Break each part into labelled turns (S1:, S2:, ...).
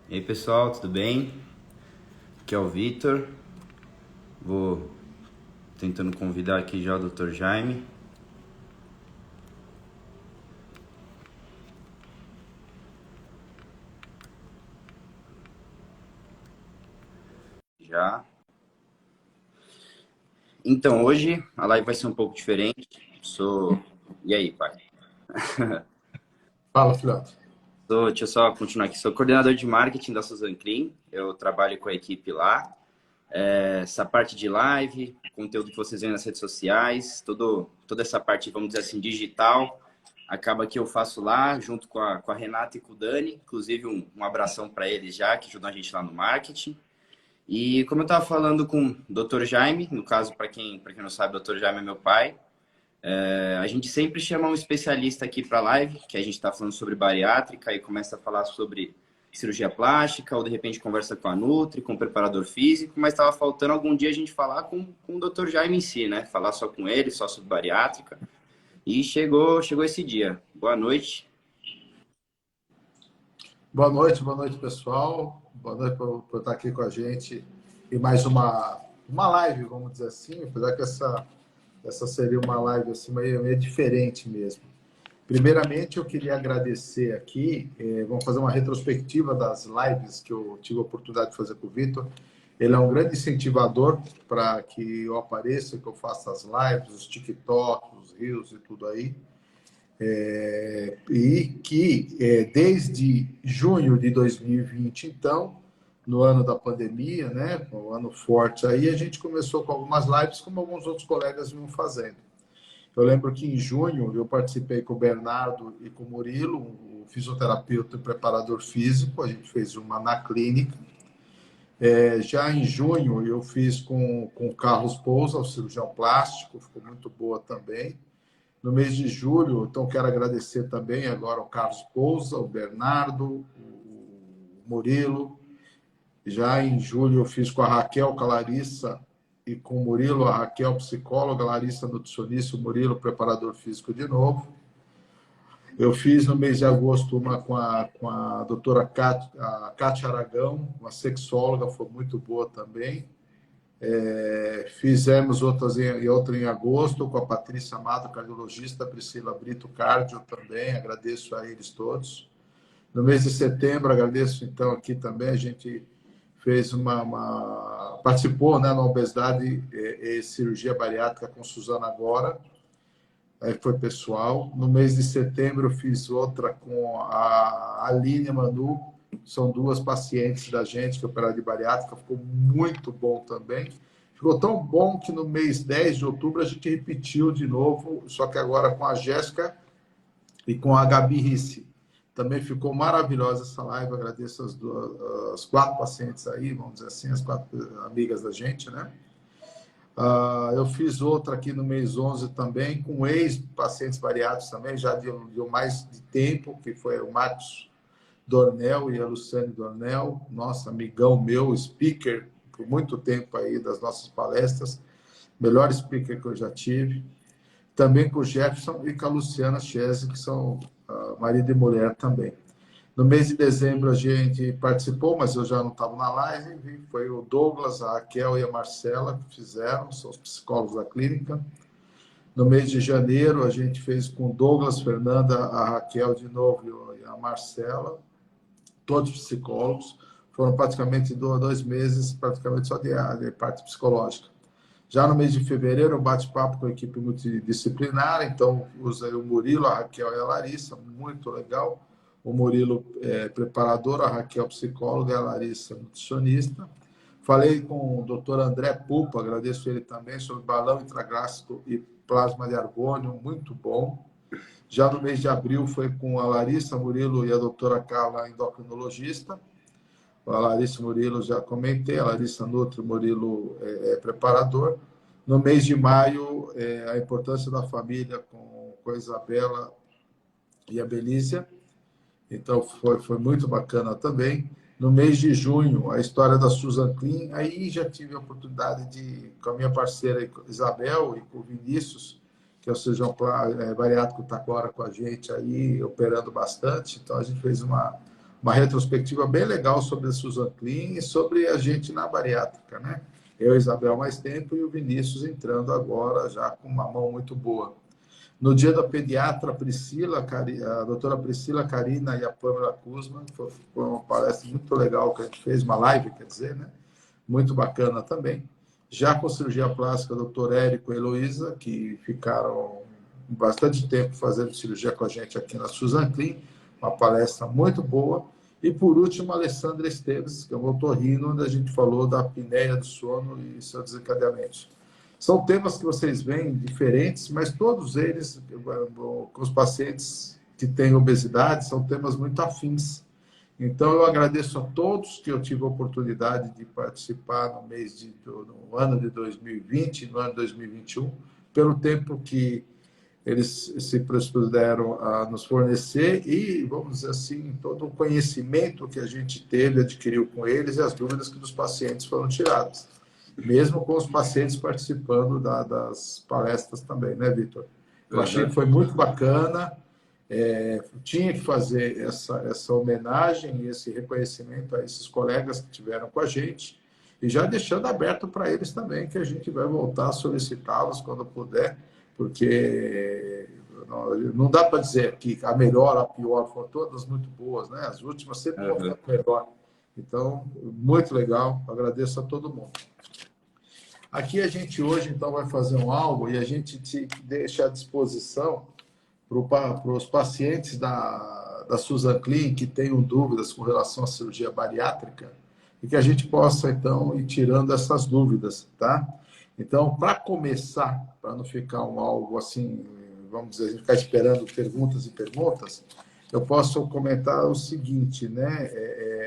S1: E aí pessoal, tudo bem? Aqui é o Vitor. Vou tentando convidar aqui já o Dr. Jaime. Já. Então, hoje a live vai ser um pouco diferente. E aí, pai?
S2: Fala, filhote.
S1: Deixa eu só continuar aqui. Sou coordenador de marketing da Suzan Clean. Eu trabalho com a equipe lá. Essa parte de live, conteúdo que vocês veem nas redes sociais, toda essa parte, vamos dizer assim, digital, acaba que eu faço lá, junto com a Renata e com o Dani. Inclusive, um abração para eles já, que ajudam a gente lá no marketing. E como eu estava falando com o Dr. Jaime, no caso, para quem não sabe, o Dr. Jaime é meu pai. A gente sempre chama um especialista aqui para a live, que a gente está falando sobre bariátrica e começa a falar sobre cirurgia plástica, ou de repente conversa com a Nutri, com o preparador físico, mas estava faltando algum dia a gente falar com o Dr. Jaime em si, né? Falar só com ele, só sobre bariátrica. E chegou esse dia. Boa noite.
S2: Boa noite, pessoal. Boa noite por estar aqui com a gente em mais uma live, vamos dizer assim, apesar que essa seria uma live assim, meio diferente mesmo. Primeiramente, eu queria agradecer aqui, vamos fazer uma retrospectiva das lives que eu tive a oportunidade de fazer com o Vitor. Ele é um grande incentivador para que eu apareça, que eu faça as lives, os TikToks, os Reels e tudo aí. Desde junho de 2020, então, no ano da pandemia, né, um ano forte aí, a gente começou com algumas lives, como alguns outros colegas vinham fazendo. Eu lembro que em junho eu participei com o Bernardo e com o Murilo, o fisioterapeuta e preparador físico, a gente fez uma na clínica. Já em junho eu fiz com o Carlos Pousa, o cirurgião plástico, ficou muito boa também. No mês de julho, então quero agradecer também agora ao Carlos Pousa, o Bernardo, o Murilo. Já em julho eu fiz com a Raquel, com a Larissa e com o Murilo, a Raquel, psicóloga, a Larissa, nutricionista, o Murilo, preparador físico de novo. Eu fiz no mês de agosto uma com a doutora Kátia Aragão, uma sexóloga, foi muito boa também. Fizemos outra em agosto com a Patrícia Amado, cardiologista, a Priscila Brito, cardio também, agradeço a eles todos. No mês de setembro, agradeço então aqui também, a gente fez participou, né, na obesidade e cirurgia bariátrica com Suzana agora, aí foi pessoal. No mês de setembro eu fiz outra com a Aline Manu, são duas pacientes da gente que operaram de bariátrica, ficou muito bom também. Ficou tão bom que no mês 10 de outubro a gente repetiu de novo, só que agora com a Jéssica e com a Gabi Risse. Também ficou maravilhosa essa live, agradeço as 4 pacientes aí, vamos dizer assim, as 4 amigas da gente, né? Eu fiz outra aqui no mês 11 também, com ex-pacientes bariátricos também, já de mais de tempo, que foi o Marcos Dornel e a Luciane Dornel, nosso amigão meu, speaker, por muito tempo aí das nossas palestras, melhor speaker que eu já tive. Também com o Jefferson e com a Luciana Chese, que são marido e mulher também. No mês de dezembro a gente participou, mas eu já não estava na live, foi o Douglas, a Raquel e a Marcela que fizeram, são os psicólogos da clínica. No mês de janeiro a gente fez com o Douglas, Fernanda, a Raquel de novo e a Marcela, todos psicólogos. Foram praticamente 2 meses, praticamente só de parte psicológica. Já no mês de fevereiro, eu bate-papo com a equipe multidisciplinar, então usei o Murilo, a Raquel e a Larissa, muito legal. O Murilo preparador, a Raquel psicóloga e a Larissa nutricionista. Falei com o Dr. André Pupa, agradeço ele também, sobre balão intragráfico e plasma de argônio, muito bom. Já no mês de abril foi com a Larissa Murilo e a doutora Carla, endocrinologista. A Larissa Murilo já comentei, a Larissa Nutri, Murilo preparador. No mês de maio, a importância da família com a Isabela e a Belícia. Então, foi muito bacana também. No mês de junho, a história da Suzan Clean. Aí já tive a oportunidade de, com a minha parceira Isabel e com o Vinícius, que é o cirurgião bariátrico, está agora com a gente aí, operando bastante. Então, a gente fez uma uma retrospectiva bem legal sobre a Susan Clean e sobre a gente na bariátrica, né? Eu, Isabel, mais tempo, e o Vinícius entrando agora já com uma mão muito boa. No dia da pediatra Priscila, a doutora Priscila Carina e a Pamela Kuzman, foi uma palestra muito legal que a gente fez, uma live, quer dizer, né? Muito bacana também. Já com cirurgia plástica, o doutor Érico e Heloísa, que ficaram bastante tempo fazendo cirurgia com a gente aqui na Susan Clean, uma palestra muito boa. E, por último, a Alessandra Esteves, que é um otorrino, onde a gente falou da apneia do sono e seus desencadeamentos. São temas que vocês veem diferentes, mas todos eles, com os pacientes que têm obesidade, são temas muito afins. Então, eu agradeço a todos que eu tive a oportunidade de participar no ano de 2020, no ano de 2021, pelo tempo que eles se puderam a nos fornecer e, vamos dizer assim, todo o conhecimento que a gente teve, adquiriu com eles e as dúvidas que dos pacientes foram tiradas. Mesmo com os pacientes participando das palestras também, né, Vitor? Eu achei que foi muito bacana, tinha que fazer essa homenagem e esse reconhecimento a esses colegas que tiveram com a gente, e já deixando aberto para eles também, que a gente vai voltar a solicitá-los quando puder, porque não dá para dizer que a melhor, a pior, foram todas muito boas, né? As últimas sempre foram melhor. Então, muito legal, agradeço a todo mundo. Aqui a gente hoje, então, vai fazer um algo e a gente te deixa à disposição para os pacientes da Susan Clean que tenham dúvidas com relação à cirurgia bariátrica e que a gente possa, então, ir tirando essas dúvidas, tá? Então, para começar, para não ficar algo assim, vamos dizer, ficar esperando perguntas e perguntas, eu posso comentar o seguinte, né?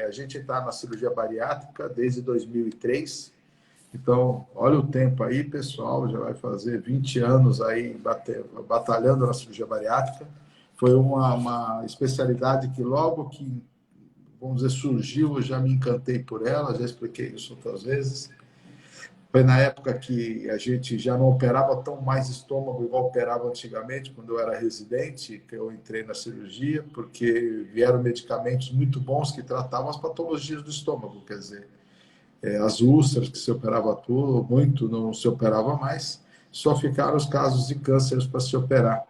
S2: A gente está na cirurgia bariátrica desde 2003. Então, olha o tempo aí, pessoal, já vai fazer 20 anos aí batalhando na cirurgia bariátrica. Foi uma especialidade que logo que, vamos dizer, surgiu, eu já me encantei por ela, já expliquei isso outras vezes. Foi na época que a gente já não operava tão mais estômago igual operava antigamente, quando eu era residente, que eu entrei na cirurgia, porque vieram medicamentos muito bons que tratavam as patologias do estômago, quer dizer, as úlceras que se operava tudo, muito não se operava mais, só ficaram os casos de cânceres para se operar.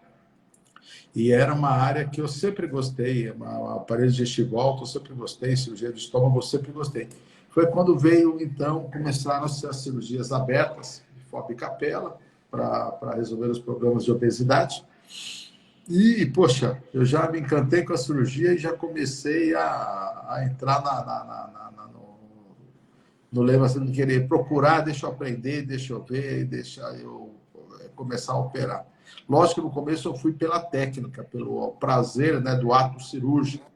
S2: E era uma área que eu sempre gostei, aparelho digestivo alto, eu sempre gostei, cirurgia do estômago, eu sempre gostei. Foi quando veio, então, começaram-se as cirurgias abertas, de FOP e capela, para resolver os problemas de obesidade. E, poxa, eu já me encantei com a cirurgia e já comecei a entrar no lema assim, de querer procurar, deixa eu aprender, deixa eu ver, deixa eu começar a operar. Lógico que no começo eu fui pela técnica, pelo prazer, né, do ato cirúrgico,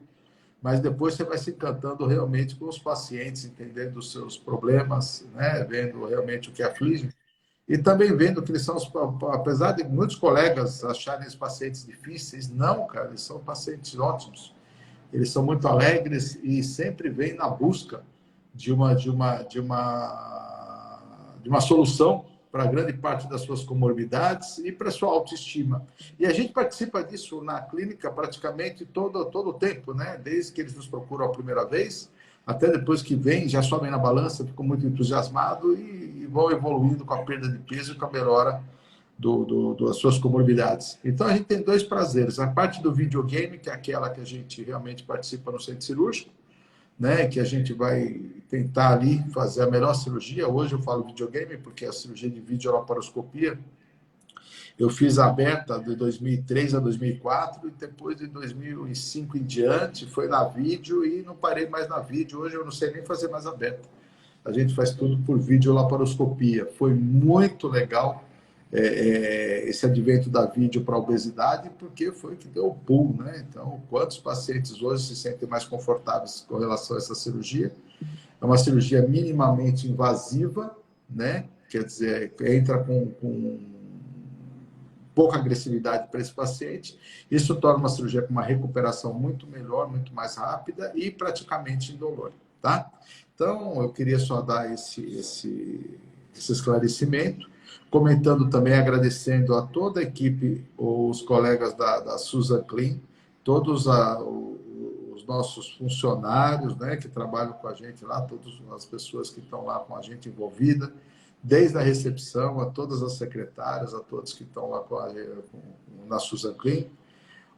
S2: mas depois você vai se encantando realmente com os pacientes, entendendo os seus problemas, né, vendo realmente o que aflige, e também vendo que eles são, apesar de muitos colegas acharem os pacientes difíceis, não, cara, eles são pacientes ótimos. Eles são muito alegres e sempre vêm na busca de uma solução para grande parte das suas comorbidades e para a sua autoestima. E a gente participa disso na clínica praticamente todo o tempo, né? Desde que eles nos procuram a primeira vez, até depois que vêm, já sobem na balança, ficam muito entusiasmados e vão evoluindo com a perda de peso e com a melhora das suas comorbidades. Então, a gente tem dois prazeres. A parte do videogame, que é aquela que a gente realmente participa no centro cirúrgico, né, que a gente vai tentar ali fazer a melhor cirurgia. Hoje eu falo videogame porque a cirurgia de videolaparoscopia eu fiz a aberta de 2003 a 2004 e depois de 2005 em diante foi na vídeo e não parei mais na vídeo. Hoje eu não sei nem fazer mais aberta. A gente faz tudo por videolaparoscopia. Foi muito legal esse advento da vídeo para a obesidade, porque foi que deu o pulo, né? Então, quantos pacientes hoje se sentem mais confortáveis com relação a essa cirurgia? É uma cirurgia minimamente invasiva, né? Quer dizer, entra com pouca agressividade para esse paciente. Isso torna uma cirurgia com uma recuperação muito melhor, muito mais rápida e praticamente indolor, tá? Então, eu queria só dar esse esclarecimento, comentando também, agradecendo a toda a equipe, os colegas da Susan Clean, todos os nossos funcionários, né, que trabalham com a gente lá, todas as pessoas que estão lá com a gente envolvidas, desde a recepção, a todas as secretárias, a todos que estão lá na Susan Clean.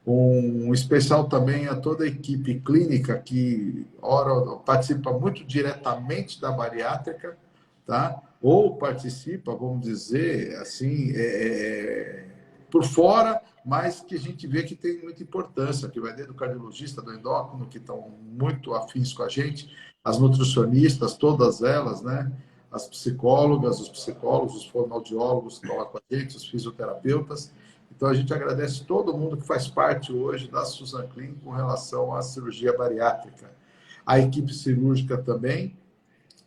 S2: Um especial também a toda a equipe clínica que ora, participa muito diretamente da bariátrica, tá? Ou participa, vamos dizer, assim, por fora, mas que a gente vê que tem muita importância, que vai desde o cardiologista, do endócrino, que estão muito afins com a gente, as nutricionistas, todas elas, né? As psicólogas, os psicólogos, os fonoaudiólogos que estão lá com a gente, os fisioterapeutas. Então, a gente agradece todo mundo que faz parte hoje da Susan Clean com relação à cirurgia bariátrica. A equipe cirúrgica também,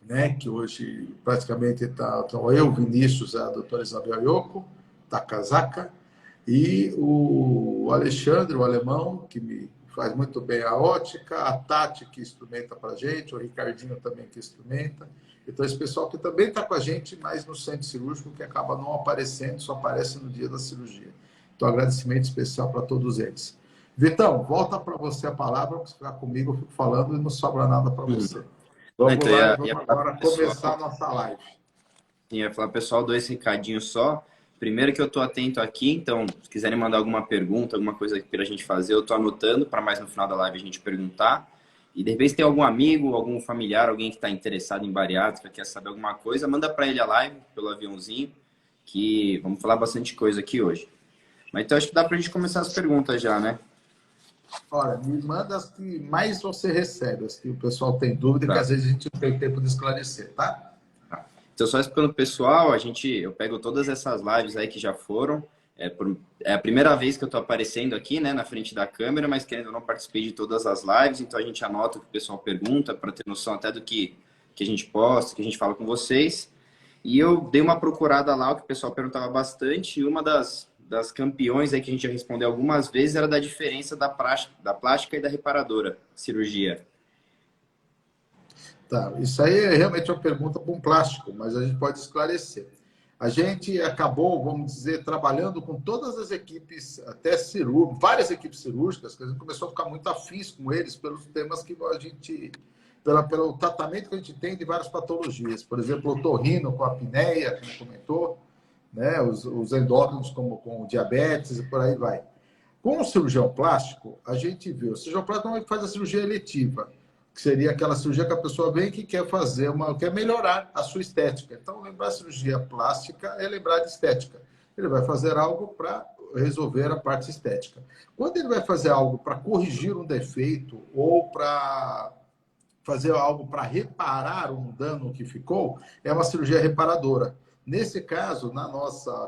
S2: né, que hoje praticamente estão eu, Vinícius, a doutora Isabel Yoko, Takazaka, e o Alexandre, o alemão, que me faz muito bem a ótica, a Tati, que instrumenta para a gente, o Ricardinho também, que instrumenta. Então, esse pessoal que também está com a gente, mas no centro cirúrgico, que acaba não aparecendo, só aparece no dia da cirurgia. Então, agradecimento especial para todos eles. Vitão, volta para você a palavra, porque se ficar comigo, eu fico falando e não sobra nada para você. Vamos
S1: Então,
S2: lá, vamos agora começar a nossa live.
S1: Ia falar, pessoal, dois recadinhos só. Primeiro que eu estou atento aqui, então, se quiserem mandar alguma pergunta, alguma coisa para a gente fazer, eu estou anotando para mais no final da live a gente perguntar. E de repente se tem algum amigo, algum familiar, alguém que está interessado em bariátrica, quer saber alguma coisa, manda para ele a live pelo aviãozinho, que vamos falar bastante coisa aqui hoje. Mas então acho que dá para a gente começar as perguntas já, né?
S2: Olha, me manda as que mais você recebe, as que o pessoal tem dúvida,
S1: Tá.
S2: que às vezes a gente não tem tempo de esclarecer, tá?
S1: Então, só explicando pro pessoal, eu pego todas essas lives aí que já foram. É a primeira vez que eu estou aparecendo aqui, né, na frente da câmera, mas querendo ou não participei de todas as lives, então a gente anota o que o pessoal pergunta para ter noção até do que a gente posta, que a gente fala com vocês. E eu dei uma procurada lá, o que o pessoal perguntava bastante, e uma das campeões aí que a gente já respondeu algumas vezes era da diferença da plástica e da reparadora cirurgia.
S2: Tá, isso aí é realmente uma pergunta para um plástico, mas a gente pode esclarecer. A gente acabou, vamos dizer, trabalhando com todas as equipes, até cirúrgicas, várias equipes cirúrgicas, que a gente começou a ficar muito afins com eles pelos temas que a gente, pelo tratamento que a gente tem de várias patologias. Por exemplo, o otorrino com a apneia, que a gente comentou, né? Os endócrinos como com diabetes e por aí vai. Com o cirurgião plástico, a gente viu, o cirurgião plástico normalmente faz a cirurgia eletiva, que seria aquela cirurgia que a pessoa vem que quer fazer quer melhorar a sua estética. Então, lembrar de cirurgia plástica é lembrar de estética. Ele vai fazer algo para resolver a parte estética. Quando ele vai fazer algo para corrigir um defeito ou para fazer algo para reparar um dano que ficou, é uma cirurgia reparadora. Nesse caso,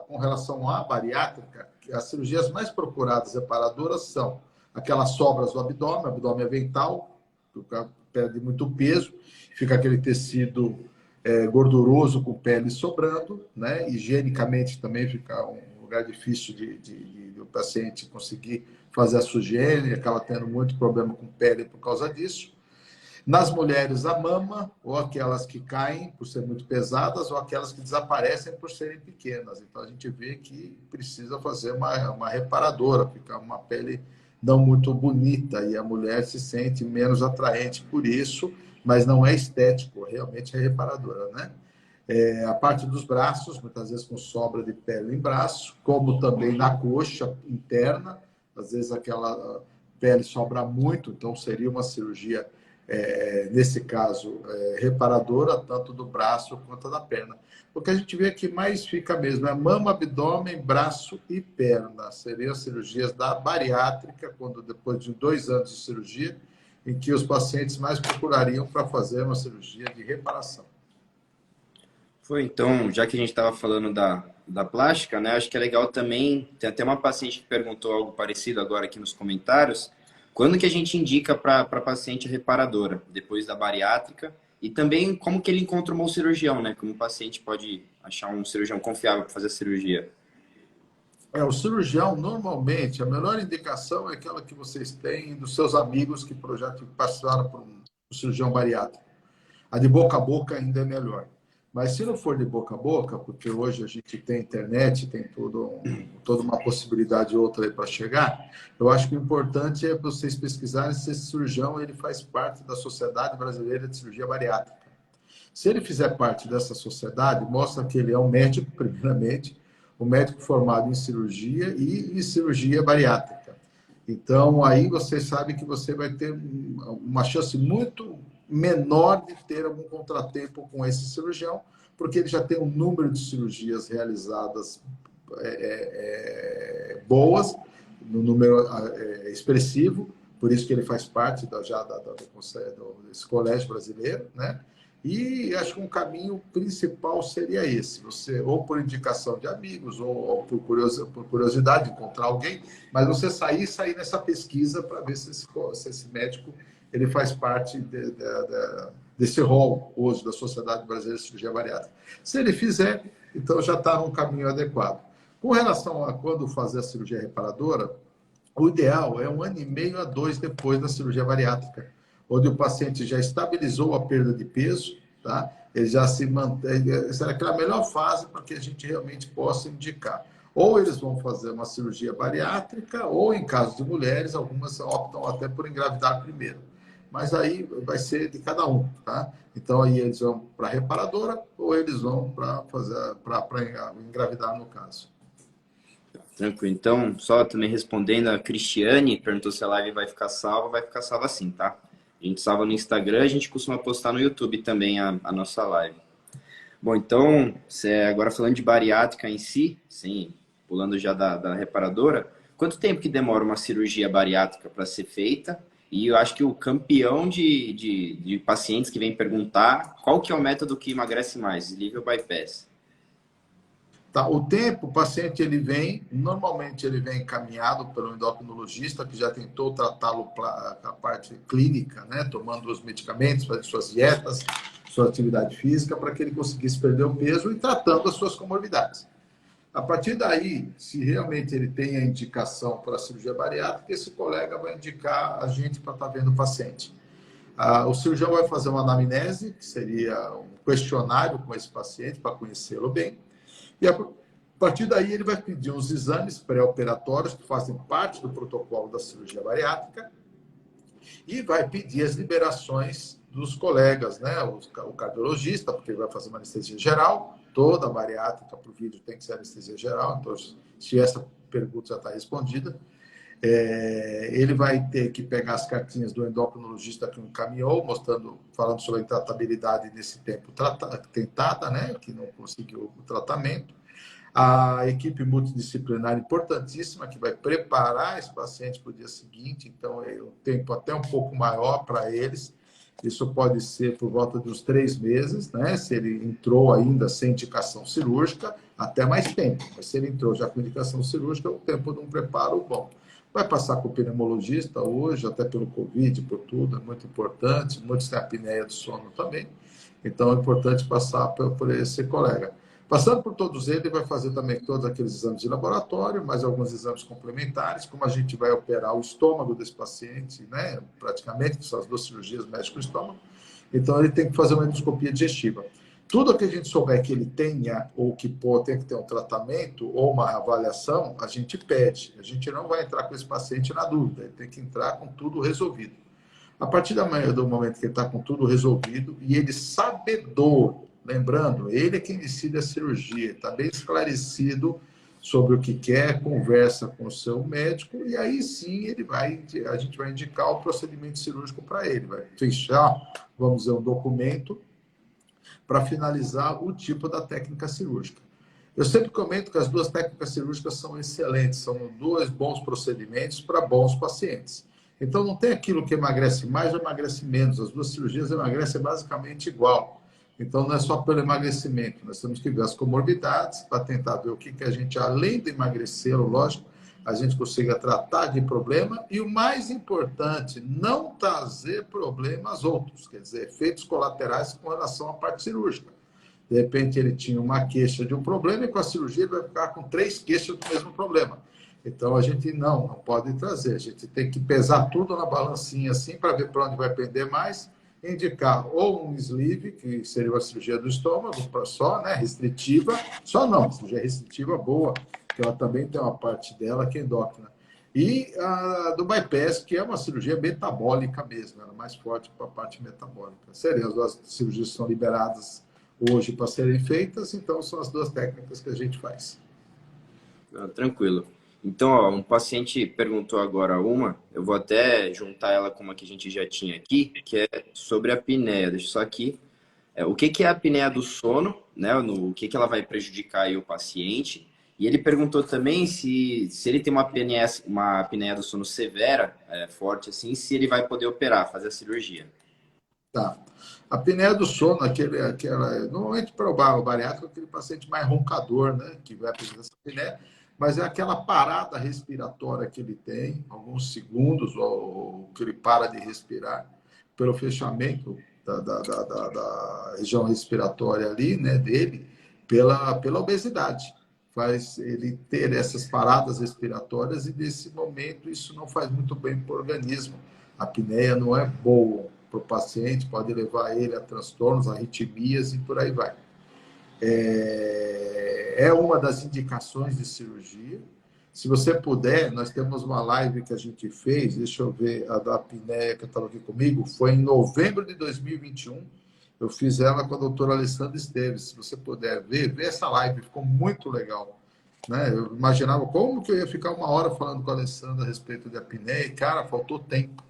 S2: com relação à bariátrica, as cirurgias mais procuradas reparadoras são aquelas sobras do abdômen avental, perde muito peso, fica aquele tecido gorduroso com pele sobrando, né? Higienicamente também fica um lugar difícil de o paciente conseguir fazer a sua higiene, acaba tendo muito problema com pele por causa disso. Nas mulheres, a mama, ou aquelas que caem por serem muito pesadas, ou aquelas que desaparecem por serem pequenas. Então, a gente vê que precisa fazer uma reparadora, ficar uma pele não muito bonita, e a mulher se sente menos atraente por isso, mas não é estético, realmente é reparadora, né? A parte dos braços, muitas vezes com sobra de pele em braço, como também na coxa interna, às vezes aquela pele sobra muito, então seria uma cirurgia nesse caso, reparadora, tanto do braço quanto da perna. O que a gente vê que mais fica mesmo é mama, abdômen, braço e perna. Seriam as cirurgias da bariátrica, quando depois de 2 anos de cirurgia, em que os pacientes mais procurariam para fazer uma cirurgia de reparação.
S1: Então, já que a gente estava falando da plástica, né, acho que é legal também, tem até uma paciente que perguntou algo parecido agora aqui nos comentários, quando que a gente indica para paciente reparadora, depois da bariátrica, e também como que ele encontra um bom cirurgião, né? Como o paciente pode achar um cirurgião confiável para fazer a cirurgia?
S2: O cirurgião, normalmente, a melhor indicação é aquela que vocês têm dos seus amigos que passaram por um cirurgião bariátrico. A de boca a boca ainda é melhor. Mas se não for de boca a boca, porque hoje a gente tem internet, tem toda uma possibilidade outra para chegar, eu acho que o importante é vocês pesquisarem se esse cirurgião ele faz parte da Sociedade Brasileira de Cirurgia Bariátrica. Se ele fizer parte dessa sociedade, mostra que ele é um médico, primeiramente, um médico formado em cirurgia e em cirurgia bariátrica. Então, aí você sabe que você vai ter uma chance muito menor de ter algum contratempo com esse cirurgião, porque ele já tem um número de cirurgias realizadas boas, no número expressivo, por isso que ele faz parte desse colégio brasileiro, né? E acho que um caminho principal seria esse, você ou por indicação de amigos, ou por curiosidade, encontrar alguém, mas você sair nessa pesquisa para ver se esse médico ele faz parte desse rol hoje da Sociedade Brasileira de Cirurgia Bariátrica. Se ele fizer, então já está num caminho adequado. Com relação a quando fazer a cirurgia reparadora, o ideal é 1 ano e meio a 2 depois da cirurgia bariátrica, onde o paciente já estabilizou a perda de peso, tá? Ele já se mantém, essa é aquela melhor fase para que a gente realmente possa indicar. Ou eles vão fazer uma cirurgia bariátrica, ou em caso de mulheres, algumas optam até por engravidar primeiro. Mas aí vai ser de cada um, tá? Então aí eles vão para a reparadora ou eles vão para engravidar no caso.
S1: Tranquilo. Então, só também respondendo, a Cristiane perguntou se a live vai ficar salva sim, tá? A gente salva no Instagram, a gente costuma postar no YouTube também a nossa live. Bom, então, agora falando de bariátrica em si, sim, pulando já da reparadora, quanto tempo que demora uma cirurgia bariátrica para ser feita? E eu acho que o campeão de pacientes que vem perguntar qual que é o método que emagrece mais, sleeve ou bypass?
S2: Tá, o tempo, o paciente normalmente ele vem encaminhado pelo endocrinologista que já tentou tratá-lo a parte clínica, né, tomando os medicamentos, fazendo suas dietas, sua atividade física, para que ele conseguisse perder o peso e tratando as suas comorbidades. A partir daí, se realmente ele tem a indicação para a cirurgia bariátrica, esse colega vai indicar a gente para estar vendo o paciente. O cirurgião vai fazer uma anamnese, que seria um questionário com esse paciente para conhecê-lo bem. E a partir daí ele vai pedir uns exames pré-operatórios que fazem parte do protocolo da cirurgia bariátrica e vai pedir as liberações dos colegas, né? O cardiologista, porque ele vai fazer uma anestesia geral, toda a bariátrica para o vídeo tem que ser anestesia geral, então se essa pergunta já está respondida, ele vai ter que pegar as cartinhas do endocrinologista que encaminhou, falando sobre a intratabilidade nesse tempo tentada, né, que não conseguiu o tratamento. A equipe multidisciplinar importantíssima, que vai preparar esse paciente para o dia seguinte, então é um tempo até um pouco maior para eles. Isso pode ser por volta dos 3 meses, né? Se ele entrou ainda sem indicação cirúrgica, até mais tempo. Mas se ele entrou já com indicação cirúrgica, é o tempo de um preparo bom. Vai passar com o pneumologista hoje, até pelo Covid, por tudo, é muito importante. Muitos têm apneia do sono também. Então, é importante passar por esse colega. Passando por todos eles, vai fazer também todos aqueles exames de laboratório, mais alguns exames complementares, como a gente vai operar o estômago desse paciente, né? Praticamente, que são as 2 cirurgias médico-estômago. Então, ele tem que fazer uma endoscopia digestiva. Tudo que a gente souber que ele tenha, ou que tem que ter um tratamento, ou uma avaliação, a gente pede. A gente não vai entrar com esse paciente na dúvida, ele tem que entrar com tudo resolvido. A partir do momento que ele está com tudo resolvido, e ele sabedor, lembrando, ele é quem decide a cirurgia, está bem esclarecido sobre o que quer, conversa com o seu médico, e aí sim a gente vai indicar o procedimento cirúrgico para ele, vai fechar, vamos dizer, um documento para finalizar o tipo da técnica cirúrgica. Eu sempre comento que as 2 técnicas cirúrgicas são excelentes, são 2 bons procedimentos para bons pacientes. Então, não tem aquilo que emagrece mais ou emagrece menos. As 2 cirurgias emagrecem basicamente igual. Então, não é só pelo emagrecimento. Nós temos que ver as comorbidades para tentar ver o que a gente, além de emagrecer, lógico, a gente consiga tratar de problema. E o mais importante, não trazer problemas outros, quer dizer, efeitos colaterais com relação à parte cirúrgica. De repente, ele tinha uma queixa de um problema e com a cirurgia ele vai ficar com 3 queixas do mesmo problema. Então, a gente não pode trazer. A gente tem que pesar tudo na balancinha assim para ver para onde vai pender mais. indicar ou um sleeve, que seria uma cirurgia do estômago, só, né, restritiva, só não, cirurgia restritiva boa, que ela também tem uma parte dela que é endócrina. E a do bypass, que é uma cirurgia metabólica mesmo, ela é mais forte para a parte metabólica. Seriam as duas cirurgias que são liberadas hoje para serem feitas, então são as duas técnicas que a gente faz.
S1: Tranquilo. Então, ó, um paciente perguntou agora uma, eu vou até juntar ela com uma que a gente já tinha aqui, que é sobre a apneia. Deixa eu só aqui. O que que é a apneia do sono, né? O que que ela vai prejudicar aí o paciente? E ele perguntou também se ele tem uma apneia do sono severa, forte assim, se ele vai poder operar, fazer a cirurgia.
S2: Tá. A apneia do sono, normalmente para o bariátrico, aquele paciente mais roncador, né, que vai apresentar essa apneia, mas é aquela parada respiratória que ele tem, alguns segundos, ou que ele para de respirar, pelo fechamento da região respiratória ali, né, dele, pela obesidade. Faz ele ter essas paradas respiratórias e, nesse momento, isso não faz muito bem para o organismo. A apneia não é boa para o paciente, pode levar ele a transtornos, arritmias e por aí vai. É uma das indicações de cirurgia. Se você puder, nós temos uma live que a gente fez, deixa eu ver, a da apneia que estava aqui comigo, foi em novembro de 2021. Eu fiz ela com a doutora Alessandra Esteves. Se você puder ver essa live, ficou muito legal. Né? Eu imaginava como que eu ia ficar uma hora falando com a Alessandra a respeito de apneia e, cara, faltou tempo.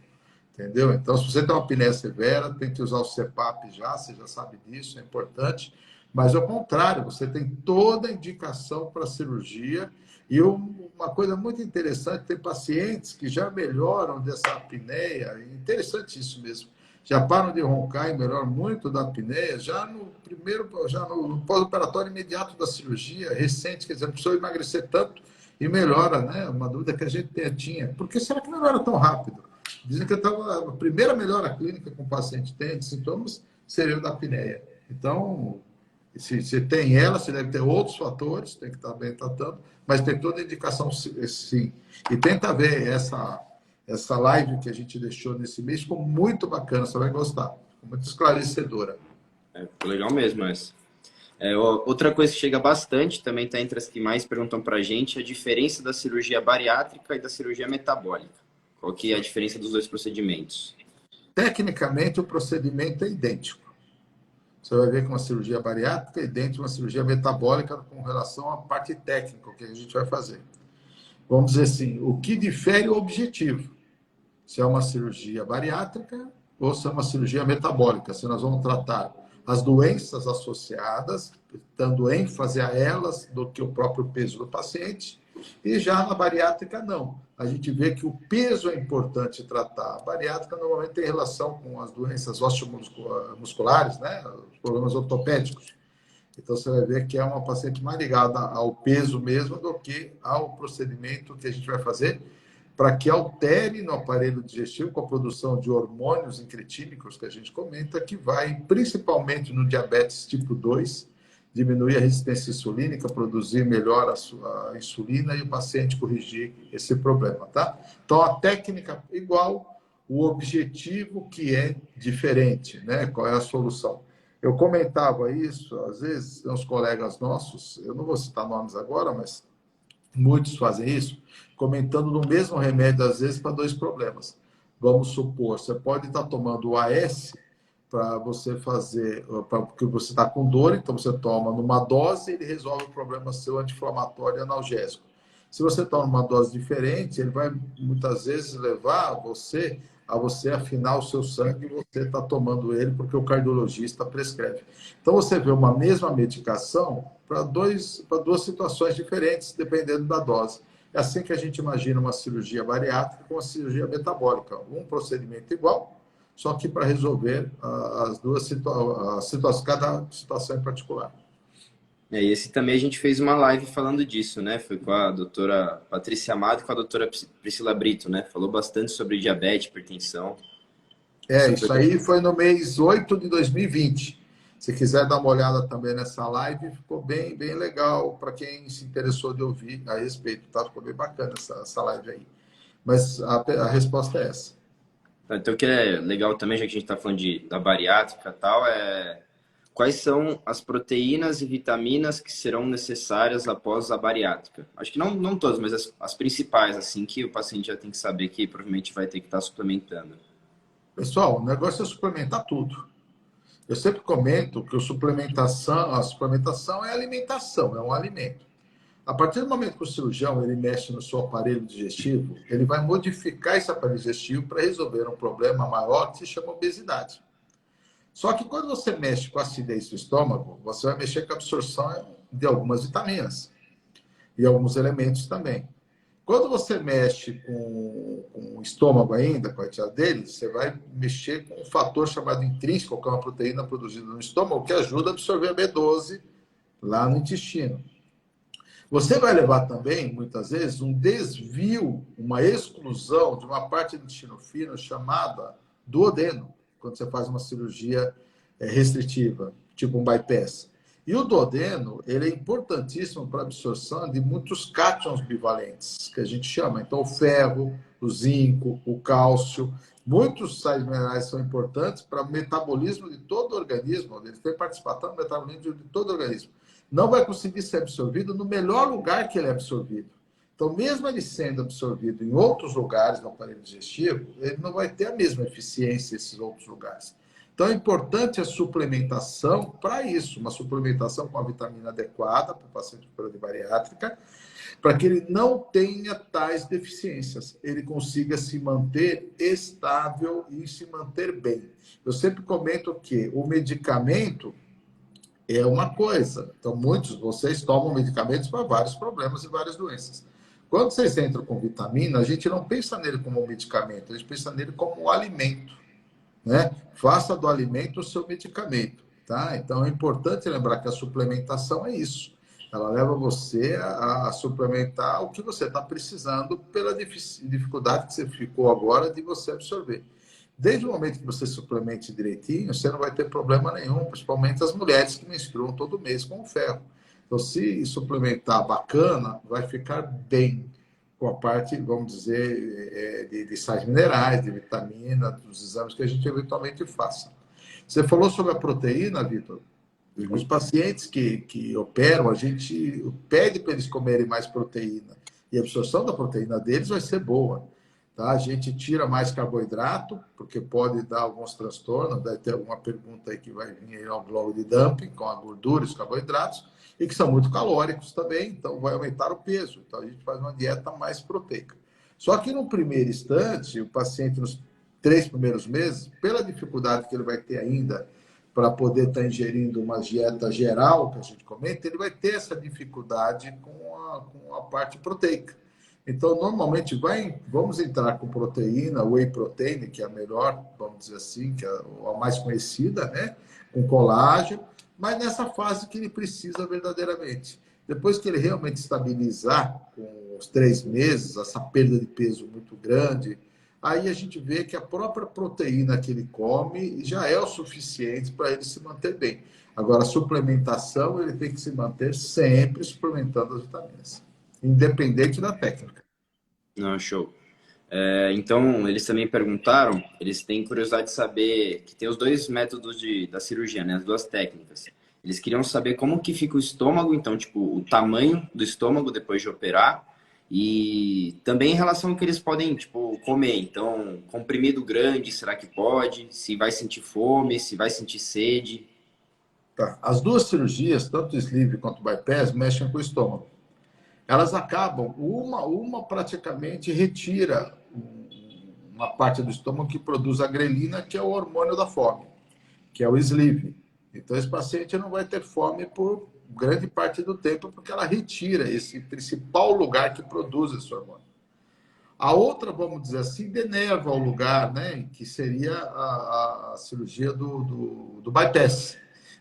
S2: Entendeu? Então, se você tem uma apneia severa, tem que usar o CPAP já, você já sabe disso, é importante. Mas, ao contrário, você tem toda a indicação para cirurgia. E uma coisa muito interessante, tem pacientes que já melhoram dessa apneia, interessante isso mesmo, já param de roncar e melhoram muito da apneia, já no pós-operatório imediato da cirurgia, recente, quer dizer, não precisou emagrecer tanto e melhora, né? Uma dúvida que a gente tinha. Por que será que melhora tão rápido? Dizem que a primeira melhora clínica que o paciente tem de sintomas seria o da apneia. Então, se tem ela, você deve ter outros fatores, tem que estar bem tratando, mas tem toda a indicação, sim. E tenta ver essa live que a gente deixou nesse mês, ficou muito bacana, você vai gostar. Ficou muito esclarecedora.
S1: Ficou legal mesmo essa. Outra coisa que chega bastante, também está entre as que mais perguntam para a gente, é a diferença da cirurgia bariátrica e da cirurgia metabólica. Qual que é a diferença dos dois procedimentos?
S2: Tecnicamente, o procedimento é idêntico. Você vai ver que uma cirurgia bariátrica é idêntica a uma cirurgia metabólica com relação à parte técnica, o que a gente vai fazer. Vamos dizer assim, o que difere é o objetivo. Se é uma cirurgia bariátrica ou se é uma cirurgia metabólica. Se nós vamos tratar as doenças associadas, dando ênfase a elas do que o próprio peso do paciente. E já na bariátrica, não. A gente vê que o peso é importante tratar. A bariátrica normalmente tem relação com as doenças osteomusculares, né? Os problemas ortopédicos. Então, você vai ver que é uma paciente mais ligada ao peso mesmo do que ao procedimento que a gente vai fazer para que altere no aparelho digestivo com a produção de hormônios incretínicos que a gente comenta, que vai, principalmente no diabetes tipo 2, diminuir a resistência insulínica, produzir melhor a insulina e o paciente corrigir esse problema, tá? Então, a técnica igual, o objetivo que é diferente, né? Qual é a solução? Eu comentava isso, às vezes, tem uns colegas nossos, eu não vou citar nomes agora, mas muitos fazem isso, comentando no mesmo remédio, às vezes, para dois problemas. Vamos supor, você pode estar tomando o AS para você fazer, porque você está com dor, então você toma numa dose e ele resolve o problema seu anti-inflamatório e analgésico. Se você toma uma dose diferente, ele vai muitas vezes levar a você afinar o seu sangue e você está tomando ele porque o cardiologista prescreve. Então você vê uma mesma medicação para duas situações diferentes, dependendo da dose. É assim que a gente imagina uma cirurgia bariátrica com uma cirurgia metabólica. Um procedimento igual, só que para resolver as duas situações, cada situação em particular.
S1: E esse também a gente fez uma live falando disso, né? Foi com a doutora Patrícia Amado e com a doutora Priscila Brito, né? Falou bastante sobre diabetes, hipertensão.
S2: Isso aí foi no mês 8 de 2020. Se quiser dar uma olhada também nessa live, ficou bem, bem legal para quem se interessou de ouvir a respeito, tá? Ficou bem bacana essa live aí. Mas a resposta é essa.
S1: Então, o que é legal também, já que a gente está falando da bariátrica e tal, quais são as proteínas e vitaminas que serão necessárias após a bariátrica? Acho que não todas, mas as principais, assim, que o paciente já tem que saber que provavelmente vai ter que estar suplementando.
S2: Pessoal, o negócio é suplementar tudo. Eu sempre comento que a suplementação é alimentação, é um alimento. A partir do momento que o cirurgião ele mexe no seu aparelho digestivo, ele vai modificar esse aparelho digestivo para resolver um problema maior que se chama obesidade. Só que quando você mexe com a acidez do estômago, você vai mexer com a absorção de algumas vitaminas e alguns elementos também. Quando você mexe com o estômago ainda, com a atividade dele, você vai mexer com um fator chamado intrínseco, que é uma proteína produzida no estômago, que ajuda a absorver a B12 lá no intestino. Você vai levar também, muitas vezes, um desvio, uma exclusão de uma parte do intestino fino chamada duodeno, quando você faz uma cirurgia restritiva, tipo um bypass. E o duodeno, ele é importantíssimo para a absorção de muitos cátions bivalentes, que a gente chama. Então, o ferro, o zinco, o cálcio, muitos sais minerais são importantes para o metabolismo de todo o organismo, eles têm participação no metabolismo de todo o organismo. Não vai conseguir ser absorvido no melhor lugar que ele é absorvido. Então, mesmo ele sendo absorvido em outros lugares do aparelho digestivo, ele não vai ter a mesma eficiência nesses outros lugares. Então, é importante a suplementação para isso, uma suplementação com a vitamina adequada para o paciente com pirose bariátrica, para que ele não tenha tais deficiências, ele consiga se manter estável e se manter bem. Eu sempre comento que o medicamento é uma coisa. Então, muitos de vocês tomam medicamentos para vários problemas e várias doenças. Quando vocês entram com vitamina, a gente não pensa nele como um medicamento, a gente pensa nele como um alimento, né? Faça do alimento o seu medicamento, tá? Então, é importante lembrar que a suplementação é isso. Ela leva você a suplementar o que você está precisando pela dificuldade que você ficou agora de você absorver. Desde o momento que você suplemente direitinho, você não vai ter problema nenhum, principalmente as mulheres que menstruam todo mês com o ferro. Então, se suplementar bacana, vai ficar bem com a parte, vamos dizer, de sais minerais, de vitamina, dos exames que a gente eventualmente faça. Você falou sobre a proteína, Vitor. Os pacientes que operam, a gente pede para eles comerem mais proteína. E a absorção da proteína deles vai ser boa. Tá? A gente tira mais carboidrato, porque pode dar alguns transtornos. Deve ter alguma pergunta aí que vai vir aí ao globo de dumping, com a gordura e os carboidratos, e que são muito calóricos também, então vai aumentar o peso. Então a gente faz uma dieta mais proteica. Só que no primeiro instante, o paciente, nos 3 primeiros meses, pela dificuldade que ele vai ter ainda para poder estar ingerindo uma dieta geral, que a gente comenta, ele vai ter essa dificuldade com a parte proteica. Então, normalmente, vamos entrar com proteína, whey protein, que é a melhor, vamos dizer assim, que é a mais conhecida, né? Com colágeno, mas nessa fase que ele precisa verdadeiramente. Depois que ele realmente estabilizar, com os 3 meses, essa perda de peso muito grande, aí a gente vê que a própria proteína que ele come já é o suficiente para ele se manter bem. Agora, a suplementação, ele tem que se manter sempre suplementando as vitaminas, independente da técnica.
S1: Não, show. Então, eles também perguntaram, eles têm curiosidade de saber que tem os dois métodos da cirurgia, né? As duas técnicas. Eles queriam saber como que fica o estômago, então, tipo, o tamanho do estômago depois de operar e também em relação ao que eles podem, tipo, comer. Então, comprimido grande, será que pode? Se vai sentir fome, se vai sentir sede?
S2: Tá. As duas cirurgias, tanto o sleeve quanto o bypass, mexem com o estômago. Elas acabam, uma praticamente retira uma parte do estômago que produz a grelina, que é o hormônio da fome, que é o sleeve. Então, esse paciente não vai ter fome por grande parte do tempo, porque ela retira esse principal lugar que produz esse hormônio. A outra, vamos dizer assim, denerva o lugar, né, que seria a cirurgia do bypass.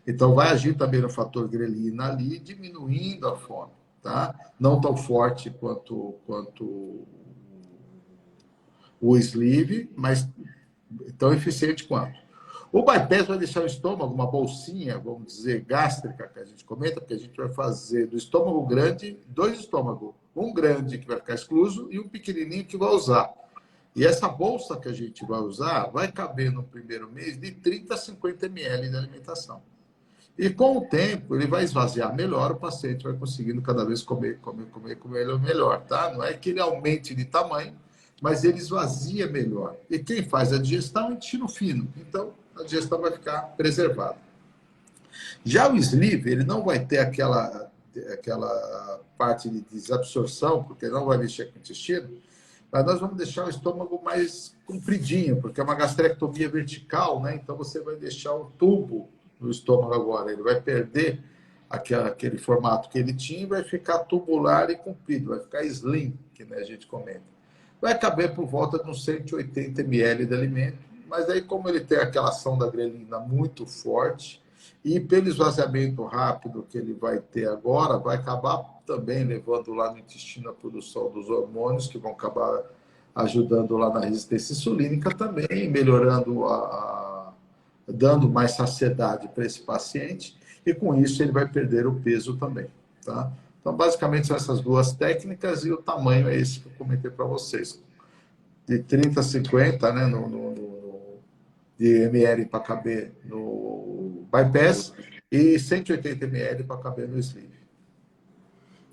S2: Então, vai agir também no fator grelina ali, diminuindo a fome. Tá? Não tão forte quanto o sleeve, mas tão eficiente quanto. O bypass vai deixar o estômago, uma bolsinha, vamos dizer, gástrica, que a gente comenta, porque a gente vai fazer do estômago grande, 2 estômagos. Um grande que vai ficar excluso e um pequenininho que vai usar. E essa bolsa que a gente vai usar vai caber no primeiro mês de 30 a 50 ml de alimentação. E com o tempo, ele vai esvaziar melhor, o paciente vai conseguindo cada vez comer melhor, tá? Não é que ele aumente de tamanho, mas ele esvazia melhor. E quem faz a digestão é o intestino fino. Então, a digestão vai ficar preservada. Já o sleeve, ele não vai ter aquela parte de desabsorção, porque não vai mexer com o intestino, mas nós vamos deixar o estômago mais compridinho, porque é uma gastrectomia vertical, né? Então você vai deixar um tubo no estômago agora, ele vai perder aquele formato que ele tinha e vai ficar tubular e comprido, vai ficar slim, que né, a gente comenta. Vai caber por volta de uns 180 ml de alimento, mas aí como ele tem aquela ação da grelina muito forte, e pelo esvaziamento rápido que ele vai ter agora, vai acabar também levando lá no intestino a produção dos hormônios, que vão acabar ajudando lá na resistência insulínica também, melhorando dando mais saciedade para esse paciente, e com isso ele vai perder o peso também, tá? Então, basicamente, são essas duas técnicas e o tamanho é esse que eu comentei para vocês. De 30 a 50, né, de ml para caber no bypass e 180 ml para caber no sleeve.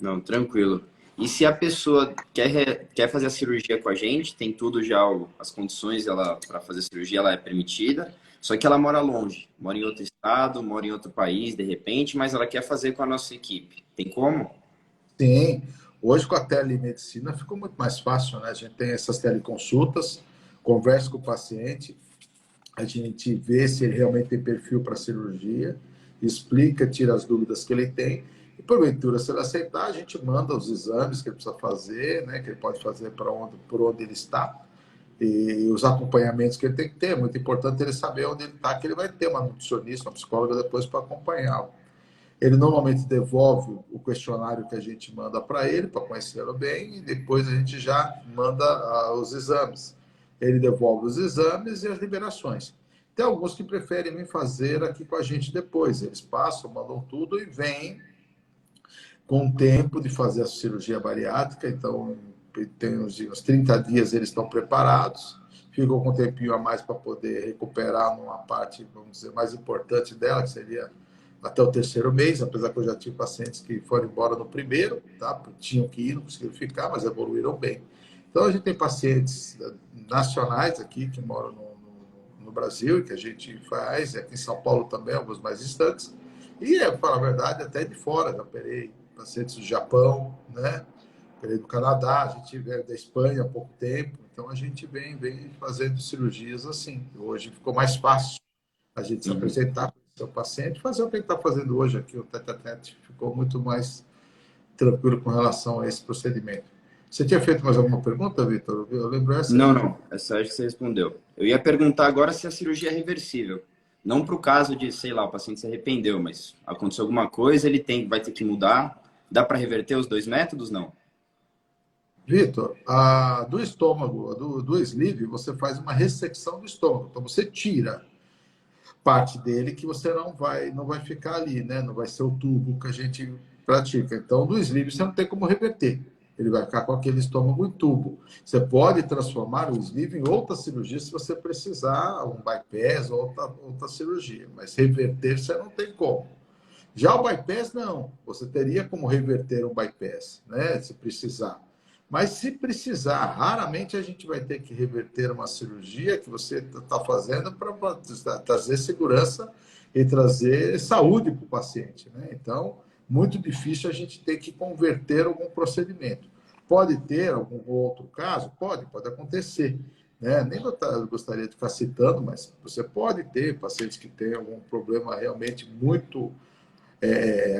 S1: Não, tranquilo. E se a pessoa quer fazer a cirurgia com a gente, tem tudo já, as condições para fazer a cirurgia, ela é permitida, só que ela mora longe, mora em outro estado, mora em outro país, de repente, mas ela quer fazer com a nossa equipe. Tem como?
S2: Sim, hoje com a telemedicina ficou muito mais fácil, né? A gente tem essas teleconsultas, conversa com o paciente, a gente vê se ele realmente tem perfil para cirurgia, explica, tira as dúvidas que ele tem, e porventura, se ele aceitar, a gente manda os exames que ele precisa fazer, né, que ele pode fazer por onde ele está, e os acompanhamentos que ele tem que ter. É muito importante ele saber onde ele está, que ele vai ter uma nutricionista, uma psicóloga depois para acompanhá-lo. Ele normalmente devolve o questionário que a gente manda para ele, para conhecê-lo bem, e depois a gente já manda os exames. Ele devolve os exames e as liberações. Tem alguns que preferem vir fazer aqui com a gente depois. Eles passam, mandam tudo e vêm com tempo de fazer a cirurgia bariátrica. Então, tem uns 30 dias eles estão preparados, ficam com um tempinho a mais para poder recuperar numa parte, vamos dizer, mais importante dela, que seria até o terceiro mês, apesar que eu já tive pacientes que foram embora no primeiro, tá? Tinham que ir, não conseguiram ficar, mas evoluíram bem. Então, a gente tem pacientes nacionais aqui que moram no Brasil e que a gente faz, aqui em São Paulo também, alguns mais distantes, e, para falar a verdade, até de fora. Já operei pacientes do Japão, né? Operei do Canadá, a gente veio da Espanha há pouco tempo, então a gente vem fazendo cirurgias assim. Hoje ficou mais fácil a gente se apresentar para o seu paciente, fazer o que ele está fazendo hoje aqui, o tete-a-tete, ficou muito mais tranquilo com relação a esse procedimento. Você tinha feito mais alguma pergunta, Vitor? Eu lembro essa.
S1: Não. Essa acho que você respondeu. Eu ia perguntar agora se a cirurgia é reversível. Não para o caso de, sei lá, o paciente se arrependeu, mas aconteceu alguma coisa, vai ter que mudar. Dá para reverter os dois métodos? Não.
S2: Vitor, do estômago, do sleeve, você faz uma ressecção do estômago. Então, você tira parte dele que você não vai ficar ali, né? Não vai ser o tubo que a gente pratica. Então, do sleeve, você não tem como reverter. Ele vai ficar com aquele estômago em tubo. Você pode transformar o sleeve em outra cirurgia se você precisar, um bypass ou outra cirurgia. Mas reverter você não tem como. Já o bypass, não. Você teria como reverter um bypass, né? Se precisar. Mas se precisar, raramente a gente vai ter que reverter uma cirurgia que você está fazendo para trazer segurança e trazer saúde para o paciente, né? Então, muito difícil a gente ter que converter algum procedimento. Pode ter algum outro caso? Pode acontecer, né? Nem gostaria de ficar citando, mas você pode ter pacientes que têm algum problema realmente muito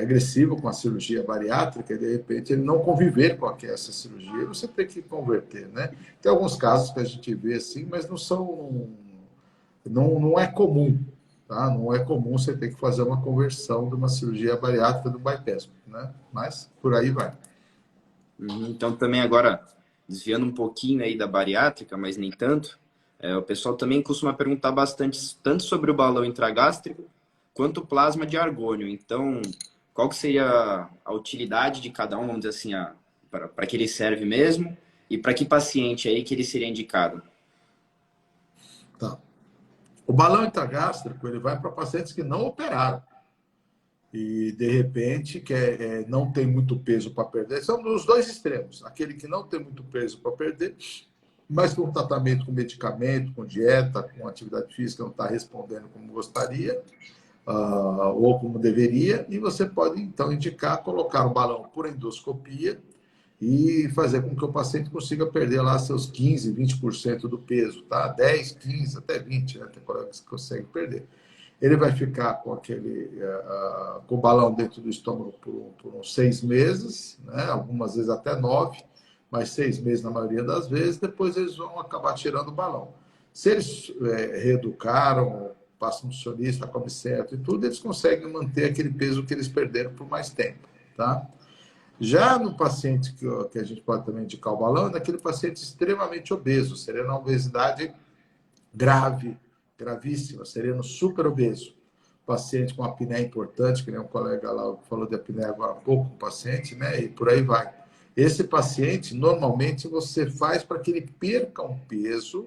S2: agressivo com a cirurgia bariátrica e, de repente, ele não conviver com essa cirurgia, você tem que converter, né? Tem alguns casos que a gente vê assim, mas não é comum, tá? Não é comum você ter que fazer uma conversão de uma cirurgia bariátrica do bypass, né? Mas por aí vai.
S1: Então, também agora, desviando um pouquinho aí da bariátrica, mas nem tanto, o pessoal também costuma perguntar bastante, tanto sobre o balão intragástrico, quanto o plasma de argônio. Então, qual que seria a utilidade de cada um, vamos dizer assim, para que ele serve mesmo, e para que paciente aí que ele seria indicado?
S2: O balão intragástrico ele vai para pacientes que não operaram e, de repente, não tem muito peso para perder. São os dois extremos. Aquele que não tem muito peso para perder, mas com tratamento com medicamento, com dieta, com atividade física, não está respondendo como gostaria, ou como deveria, e você pode, então, indicar colocar o balão por endoscopia e fazer com que o paciente consiga perder lá seus 15, 20% do peso, tá? 10, 15, até 20, né? Tem colegas que conseguem perder. Ele vai ficar com com o balão dentro do estômago por uns 6 meses, né? Algumas vezes até 9, mas 6 meses na maioria das vezes, depois eles vão acabar tirando o balão. Se eles reeducaram, passam nutricionista, come certo e tudo, eles conseguem manter aquele peso que eles perderam por mais tempo, tá? Já no paciente que a gente pode também indicar o balão, é naquele paciente extremamente obeso, seria uma obesidade grave, gravíssima, seria no super obeso. Paciente com apneia importante, que nem um colega lá falou de apneia agora há pouco, um paciente, né? E por aí vai. Esse paciente, normalmente, você faz para que ele perca um peso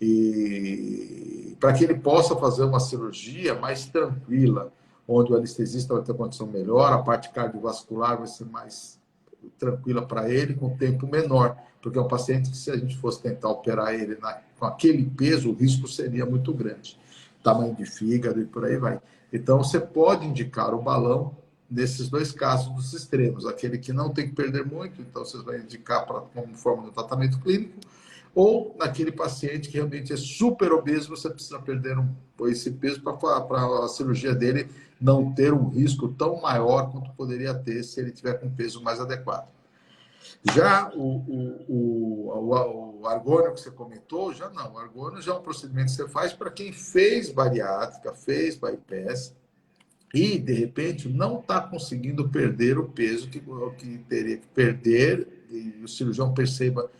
S2: e para que ele possa fazer uma cirurgia mais tranquila, onde o anestesista vai ter condição melhor, a parte cardiovascular vai ser mais tranquila para ele, com tempo menor, porque é um paciente que, se a gente fosse tentar operar ele com aquele peso, o risco seria muito grande. Tamanho de fígado e por aí vai. Então, você pode indicar o balão nesses dois casos dos extremos. Aquele que não tem que perder muito, então você vai indicar como forma de tratamento clínico, ou naquele paciente que realmente é super obeso, você precisa perder esse peso para a cirurgia dele não ter um risco tão maior quanto poderia ter se ele tiver com um peso mais adequado. Já o argônio que você comentou, já não. O argônio já é um procedimento que você faz para quem fez bariátrica, fez bypass e, de repente, não está conseguindo perder o peso que teria que perder, e o cirurgião perceba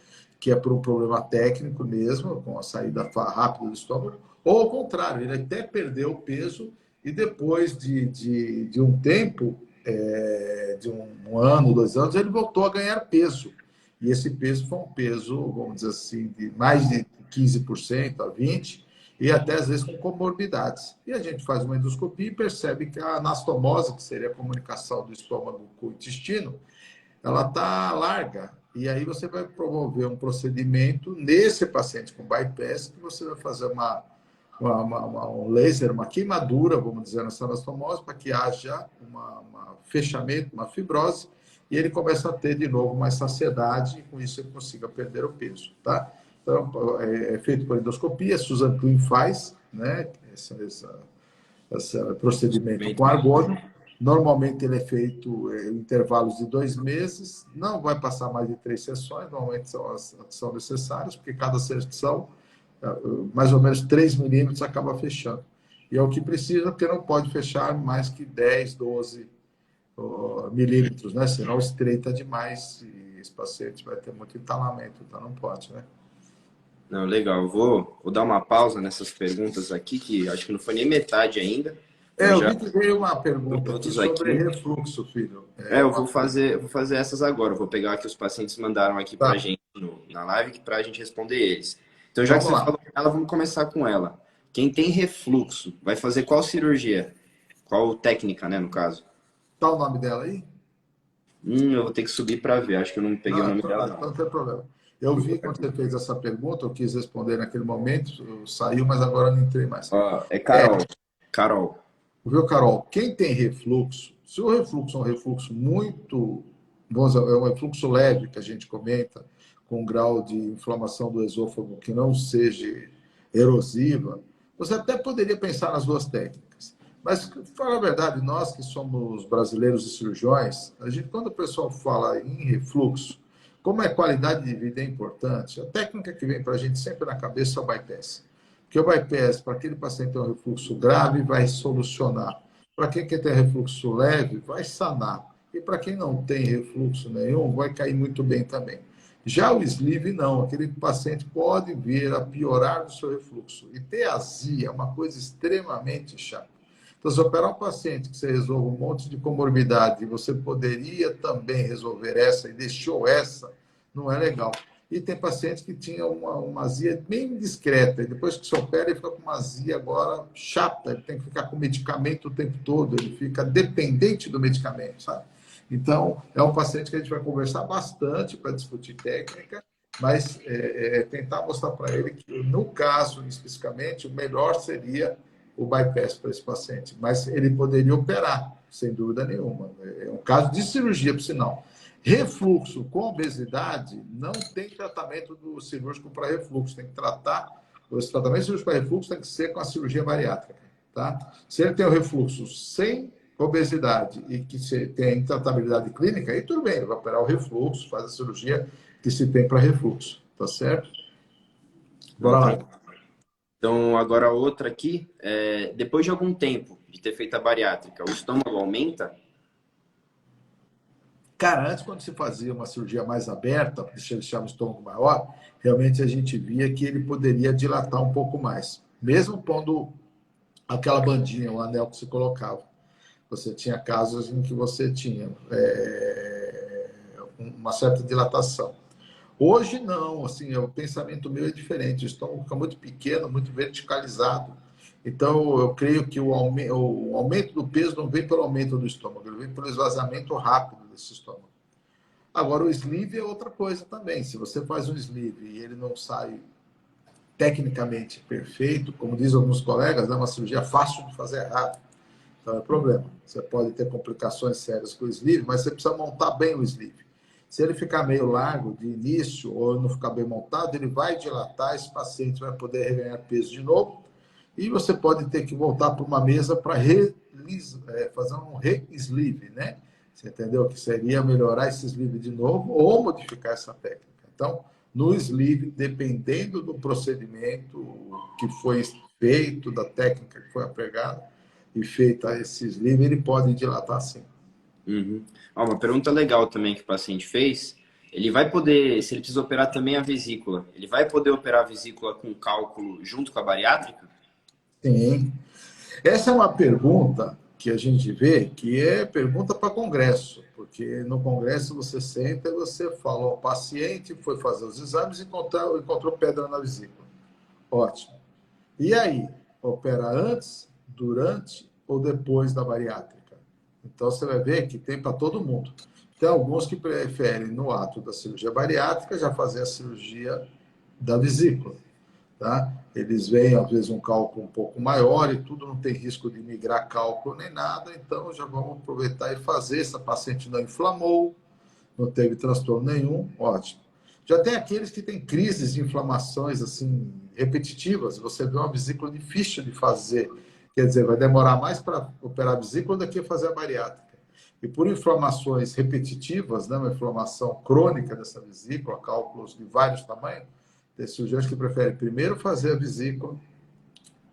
S2: que é por um problema técnico mesmo, com a saída rápida do estômago, ou ao contrário, ele até perdeu o peso e depois de um tempo, de um ano, 2 anos, ele voltou a ganhar peso. E esse peso foi um peso, vamos dizer assim, de mais de 15% a 20%, e até às vezes com comorbidades. E a gente faz uma endoscopia e percebe que a anastomose, que seria a comunicação do estômago com o intestino, ela está larga. E aí você vai promover um procedimento nesse paciente com bypass, que você vai fazer um laser, uma queimadura, vamos dizer, nessa anastomose, para que haja um fechamento, uma fibrose, e ele começa a ter de novo mais saciedade, e com isso ele consiga perder o peso, tá? Então, é feito por endoscopia, Susan Klein faz, né, esse procedimento com argônio. Normalmente ele é feito em intervalos de 2 meses, não vai passar mais de 3 sessões, normalmente são necessárias, porque cada sessão, mais ou menos 3 milímetros, acaba fechando. E é o que precisa, porque não pode fechar mais que 10, 12 milímetros, né? Senão estreita demais e esse paciente vai ter muito entalamento, então não pode, né?
S1: Não, legal. Vou dar uma pausa nessas perguntas aqui, que acho que não foi nem metade ainda.
S2: Eu vi que veio uma pergunta aqui sobre
S1: aqui.
S2: refluxo, filho.
S1: Eu vou fazer essas agora. Eu vou pegar que os pacientes mandaram aqui para a gente na live, para a gente responder eles. Então, já que você falou com ela, vamos começar com ela. Quem tem refluxo, vai fazer qual cirurgia? Qual técnica, né, no caso?
S2: Tá o nome dela aí?
S1: Eu vou ter que subir para ver. Acho que eu não peguei o nome dela, não.
S2: Não tem problema. Eu vi quando você fez essa pergunta, eu quis responder naquele momento, saiu, mas agora não entrei mais.
S1: É Carol. Carol.
S2: Viu, Carol? Quem tem refluxo, se o refluxo é um refluxo muito, vamos dizer, é um refluxo leve, que a gente comenta, com um grau de inflamação do esôfago que não seja erosiva, você até poderia pensar nas duas técnicas. Mas, para falar a verdade, nós que somos brasileiros e cirurgiões, a gente, quando o pessoal fala em refluxo, como é qualidade de vida é importante, a técnica que vem para a gente sempre na cabeça é o bypass. Porque o bypass, para aquele paciente que tem um refluxo grave, vai solucionar. Para quem tem refluxo leve, vai sanar. E para quem não tem refluxo nenhum, vai cair muito bem também. Já o sleeve, não. Aquele paciente pode vir a piorar do seu refluxo. E ter azia é uma coisa extremamente chata. Então, se operar um paciente que você resolve um monte de comorbidade e você poderia também resolver essa e deixou essa, não é legal. e tem paciente que tinha uma azia bem discreta, e depois que se opera, ele fica com uma azia agora chata, ele tem que ficar com medicamento o tempo todo, ele fica dependente do medicamento, sabe? Então, é um paciente que a gente vai conversar bastante para discutir técnica, mas tentar mostrar para ele que, no caso, especificamente, o melhor seria o bypass para esse paciente, mas ele poderia operar, sem dúvida nenhuma. É um caso de cirurgia, por sinal. Refluxo com obesidade não tem tratamento do cirúrgico para refluxo, tem que tratar, os tratamentos cirúrgicos para refluxo tem que ser com a cirurgia bariátrica, tá? Se ele tem o refluxo sem obesidade e que tem tratabilidade clínica, aí tudo bem, ele vai operar o refluxo, faz a cirurgia que se tem para refluxo, tá certo? Bora lá.
S1: Então, agora outra aqui, depois de algum tempo de ter feito a bariátrica, o estômago aumenta?
S2: Cara, antes, quando se fazia uma cirurgia mais aberta, para deixar o estômago maior, realmente a gente via que ele poderia dilatar um pouco mais. Mesmo pondo aquela bandinha, o anel que se colocava. Você tinha casos em que você tinha uma certa dilatação. Hoje, não. Assim, o pensamento meu é diferente. O estômago fica muito pequeno, muito verticalizado. Então, eu creio que o aumento do peso não vem pelo aumento do estômago, ele vem pelo esvaziamento rápido desse estômago. Agora, o sleeve é outra coisa também. Se você faz um sleeve e ele não sai tecnicamente perfeito, como dizem alguns colegas, é uma cirurgia fácil de fazer errado. Então, é problema. Você pode ter complicações sérias com o sleeve, mas você precisa montar bem o sleeve. Se ele ficar meio largo de início ou não ficar bem montado, ele vai dilatar, esse paciente vai poder reganhar peso de novo, e você pode ter que voltar para uma mesa para fazer um re-sleeve, né? Você entendeu? Que seria melhorar esse sleeve de novo ou modificar essa técnica. Então, no sleeve, dependendo do procedimento que foi feito, da técnica que foi aplicada e feita esse sleeve, ele pode dilatar sim.
S1: Uhum. Uma pergunta legal também que o paciente fez. Ele vai poder, se ele precisa operar também a vesícula, ele vai poder operar a vesícula com cálculo junto com a bariátrica?
S2: Sim. Essa é uma pergunta que a gente vê que é pergunta para congresso, porque no congresso você senta e você fala, o paciente foi fazer os exames e encontrou pedra na vesícula. Ótimo. E aí, opera antes, durante ou depois da bariátrica? Então você vai ver que tem para todo mundo. Tem alguns que preferem, no ato da cirurgia bariátrica, já fazer a cirurgia da vesícula. Tá? Eles veem, às vezes, um cálculo um pouco maior e tudo, não tem risco de migrar cálculo nem nada, então já vamos aproveitar e fazer. Essa paciente não inflamou, não teve transtorno nenhum, ótimo. Já tem aqueles que têm crises de inflamações assim repetitivas, você vê uma vesícula difícil de fazer, quer dizer, vai demorar mais para operar a vesícula do que fazer a bariátrica. E por inflamações repetitivas, né, uma inflamação crônica dessa vesícula, cálculos de vários tamanhos, tem cirurgiões que preferem primeiro fazer a vesícula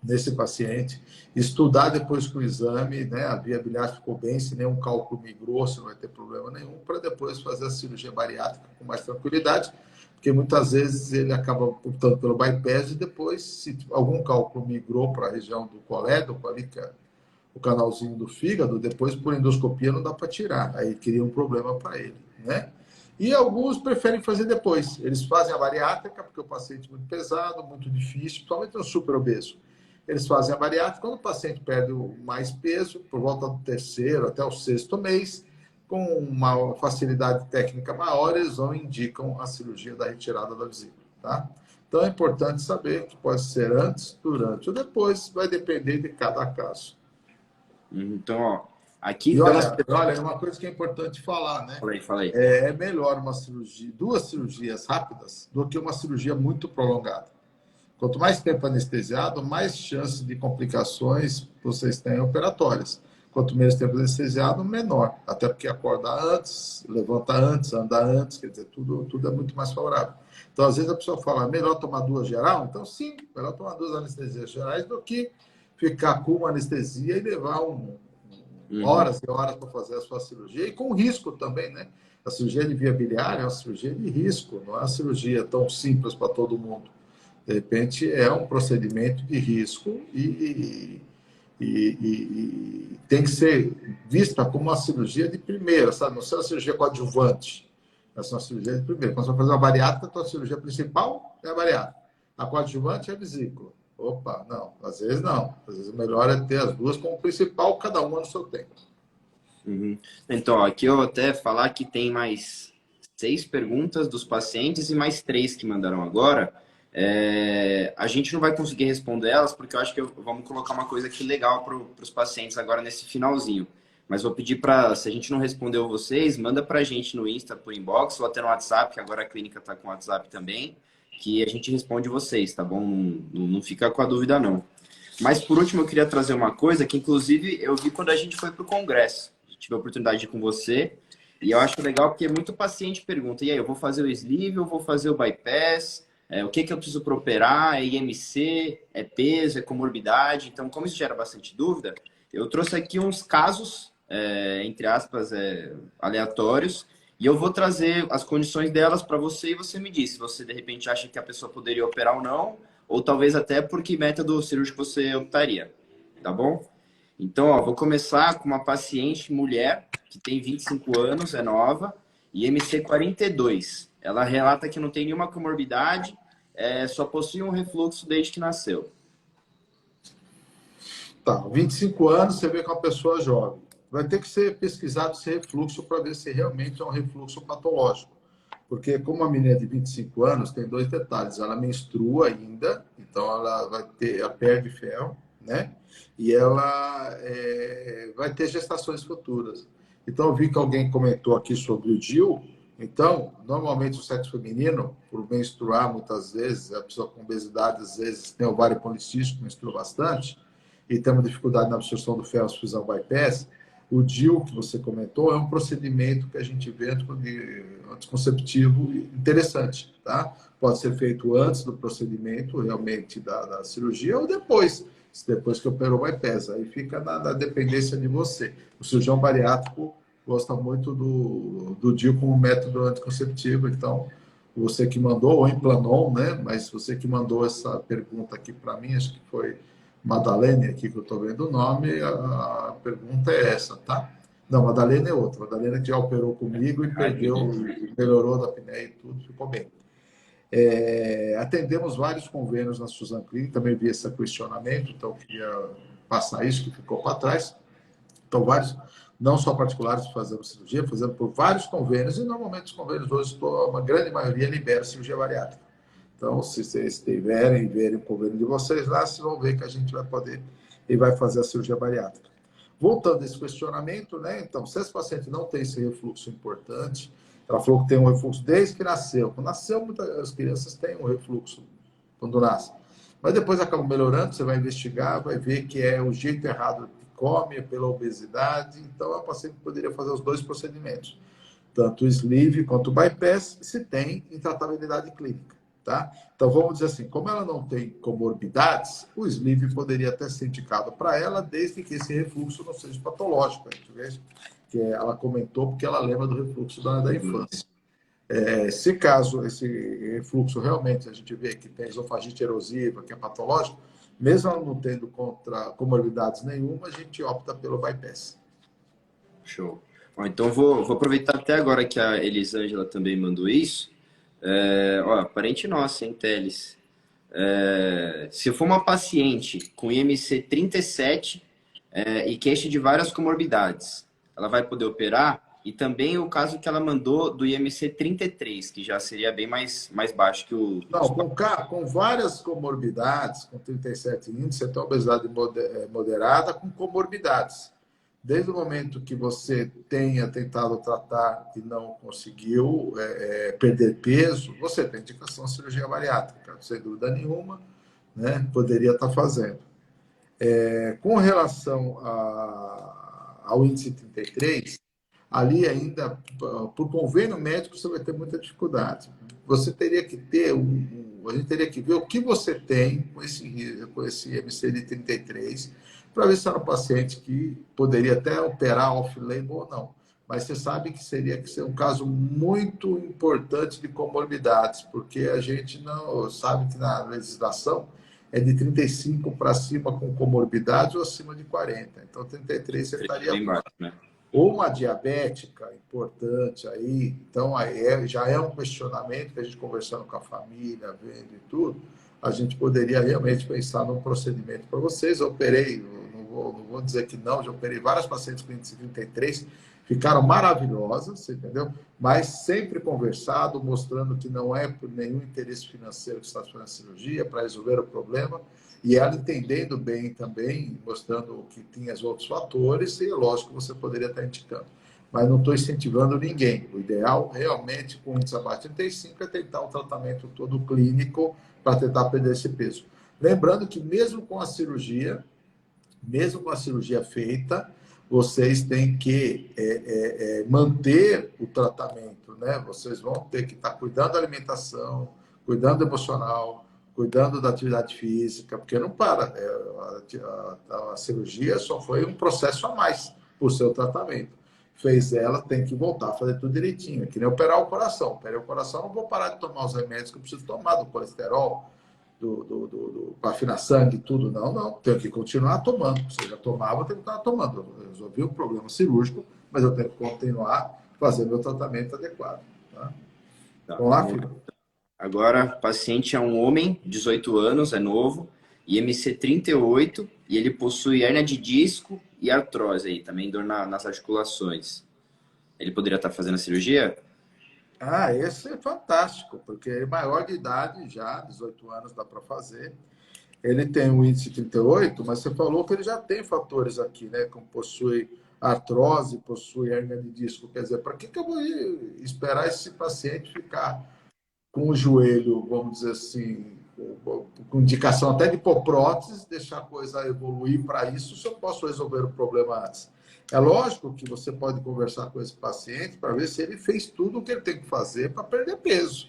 S2: nesse paciente, estudar depois com o exame, né, a via biliar ficou bem, se nenhum cálculo migrou, se não vai ter problema nenhum, para depois fazer a cirurgia bariátrica com mais tranquilidade, porque muitas vezes ele acaba optando pelo bypass e depois, se algum cálculo migrou para a região do colédoco, ali que é o canalzinho do fígado, depois por endoscopia não dá para tirar, aí cria um problema para ele, né? E alguns preferem fazer depois. Eles fazem a bariátrica, porque o paciente é muito pesado, muito difícil, principalmente no super obeso. Eles fazem a bariátrica quando o paciente perde mais peso, por volta do terceiro até o sexto mês, com uma facilidade técnica maior, eles vão e indicam a cirurgia da retirada da vesícula, tá? Então é importante saber que pode ser antes, durante ou depois, vai depender de cada caso.
S1: Então, ó, aqui
S2: e olha, uma coisa que é importante falar, né?
S1: Falei.
S2: É melhor uma cirurgia, duas cirurgias rápidas do que uma cirurgia muito prolongada. Quanto mais tempo anestesiado, mais chances de complicações vocês têm operatórias. Quanto menos tempo anestesiado, menor. Até porque acorda antes, levanta antes, anda antes, quer dizer, tudo é muito mais favorável. Então, às vezes a pessoa fala, melhor tomar duas geral? Então, sim, melhor tomar duas anestesias gerais do que ficar com uma anestesia e levar horas e horas para fazer a sua cirurgia, e com risco também, né? A cirurgia de via biliar é uma cirurgia de risco, não é uma cirurgia tão simples para todo mundo. De repente, é um procedimento de risco e tem que ser vista como uma cirurgia de primeira, sabe? Não é uma cirurgia coadjuvante. Essa é uma cirurgia primeiro. Quando você vai fazer uma bariátrica, a tua cirurgia principal é a bariátrica. A coadjuvante é a vesícula. Opa, não. Às vezes não. Às vezes o melhor é ter as duas como principal, cada uma no seu tempo.
S1: Uhum. Então, ó, aqui eu vou até falar que tem mais 6 perguntas dos pacientes e mais 3 que mandaram agora. A gente não vai conseguir responder elas porque eu acho que vamos colocar uma coisa aqui legal para os pacientes agora nesse finalzinho. Mas vou pedir para, se a gente não respondeu vocês, manda para a gente no Insta, por inbox, ou até no WhatsApp, que agora a clínica está com o WhatsApp também, que a gente responde vocês, tá bom? Não fica com a dúvida, não. Mas, por último, eu queria trazer uma coisa que, inclusive, eu vi quando a gente foi para o congresso. Tive a oportunidade de ir com você. E eu acho legal porque muito paciente pergunta, e aí, eu vou fazer o sleeve, eu vou fazer o bypass, o que eu preciso para operar, é IMC, é peso, é comorbidade. Então, como isso gera bastante dúvida, eu trouxe aqui uns casos, entre aspas, aleatórios, e eu vou trazer as condições delas para você e você me diz se você, de repente, acha que a pessoa poderia operar ou não, ou talvez até por que método cirúrgico você optaria, tá bom? Então, ó, vou começar com uma paciente mulher, que tem 25 anos, é nova, e MC 42. Ela relata que não tem nenhuma comorbidade, só possui um refluxo desde que nasceu.
S2: Tá, 25 anos, você vê que é uma pessoa jovem. Vai ter que ser pesquisado esse refluxo para ver se realmente é um refluxo patológico. Porque como a menina é de 25 anos, tem 2 detalhes. Ela menstrua ainda, então ela perde ferro, né? E ela vai ter gestações futuras. Então, eu vi que alguém comentou aqui sobre o DIU. Então, normalmente o sexo feminino, por menstruar muitas vezes, a pessoa com obesidade, às vezes, tem ovário policístico, menstrua bastante, e tem uma dificuldade na absorção do ferro, se fizer um bypass. O DIU, que você comentou, é um procedimento que a gente vê anticonceptivo interessante, tá? Pode ser feito antes do procedimento, realmente, da cirurgia, ou depois que operou o bypass. Aí fica na dependência de você. O cirurgião bariátrico gosta muito do DIU como método anticonceptivo, então, você que mandou, ou Implanon, né? Mas você que mandou essa pergunta aqui para mim, acho que foi Madalene, aqui que eu estou vendo o nome, a pergunta é essa, tá? Não, Madalena é outra. Madalena que já operou comigo e perdeu, melhorou da apneia e tudo, ficou bem. Atendemos vários convênios na Suzano Clínica, também vi esse questionamento, então queria passar isso que ficou para trás. Então, vários, não só particulares fazendo cirurgia, fazendo por vários convênios, e normalmente os convênios hoje, uma grande maioria, libera cirurgia bariátrica. Então, se vocês tiverem e verem o convênio de vocês lá, vocês vão ver que a gente vai poder e vai fazer a cirurgia bariátrica. Voltando a esse questionamento, né? Então, se esse paciente não tem esse refluxo importante, ela falou que tem um refluxo desde que nasceu. Quando nasceu, muitas crianças têm um refluxo quando nascem. Mas depois acabam melhorando, você vai investigar, vai ver que é o jeito errado que come, pela obesidade. Então, a paciente poderia fazer os 2 procedimentos, tanto o sleeve quanto o bypass, se tem intratabilidade clínica. Tá? Então, vamos dizer assim, como ela não tem comorbidades, o sleeve poderia até ser indicado para ela, desde que esse refluxo não seja patológico. A gente vê que ela comentou porque ela lembra do refluxo da infância. Se caso esse refluxo realmente a gente vê que tem esofagite erosiva, que é patológico, mesmo ela não tendo comorbidades nenhuma, a gente opta pelo bypass.
S1: Show. Bom, então, vou aproveitar até agora que a Elisângela também mandou isso. Parente nossa, hein, Teles? Se for uma paciente com IMC 37 e queixa de várias comorbidades, ela vai poder operar? E também o caso que ela mandou do IMC 33, que já seria bem mais baixo que o...
S2: Não, com várias comorbidades, com 37 índices, você tem obesidade moderada com comorbidades. Desde o momento que você tenha tentado tratar e não conseguiu perder peso, você tem indicação de cirurgia bariátrica, sem dúvida nenhuma, né? Poderia estar fazendo. Com relação ao índice 33, ali ainda, por convênio médico, você vai ter muita dificuldade. Você teria que ter a gente teria que ver o que você tem com esse MCD 33, para ver se era um paciente que poderia até operar off-label ou não. Mas você sabe que seria que ser um caso muito importante de comorbidades, porque a gente não sabe que na legislação é de 35 para cima com comorbidades ou acima de 40. Então, 33 você estaria
S1: bem baixo, né?
S2: ou uma diabética importante aí, então aí já é um questionamento que a gente conversando com a família, vendo e tudo, a gente poderia realmente pensar num procedimento para vocês. Eu operei, não vou dizer que não, já operei várias pacientes com índice 33, ficaram maravilhosas, entendeu? Mas sempre conversado, mostrando que não é por nenhum interesse financeiro que está fazendo a cirurgia, para resolver o problema, e ela entendendo bem também, mostrando que tinha os outros fatores, e é lógico que você poderia estar indicando. Mas não estou incentivando ninguém. O ideal, realmente, com o índice abaixo de 35, é tentar um tratamento todo clínico para tentar perder esse peso. Lembrando que mesmo com a cirurgia feita, vocês têm que manter o tratamento, né? Vocês vão ter que estar cuidando da alimentação, cuidando do emocional, cuidando da atividade física, porque não para. A cirurgia só foi um processo a mais para o seu tratamento. Fez ela, tem que voltar a fazer tudo direitinho. É que nem operar o coração. Operei o coração, não vou parar de tomar os remédios que eu preciso tomar, do colesterol, para afinar sangue e tudo. Não, não. Tenho que continuar tomando. Você já tomava, eu tenho que continuar tomando. Eu resolvi o problema cirúrgico, mas eu tenho que continuar fazendo meu tratamento adequado. Tá?
S1: Tá,
S2: Vamos lá,
S1: vamos lá.
S2: filho?
S1: Agora, o paciente é um homem, 18 anos, é novo, IMC 38, e ele possui hérnia de disco e artrose aí, também dor nas articulações. Ele poderia estar fazendo a cirurgia?
S2: Ah, esse é fantástico, porque ele é maior de idade já, 18 anos dá para fazer. Ele tem um índice 38, mas você falou que ele já tem fatores aqui, né? Como possui artrose, possui hérnia de disco. Quer dizer, para que eu vou esperar esse paciente ficar com o joelho, vamos dizer assim, com indicação até de pôr prótese, deixar a coisa evoluir para isso, se eu posso resolver o problema antes. É lógico que você pode conversar com esse paciente para ver se ele fez tudo o que ele tem que fazer para perder peso.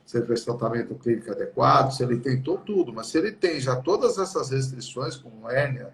S2: Se ele fez tratamento clínico adequado, se ele tentou tudo, mas se ele tem já todas essas restrições, como hérnia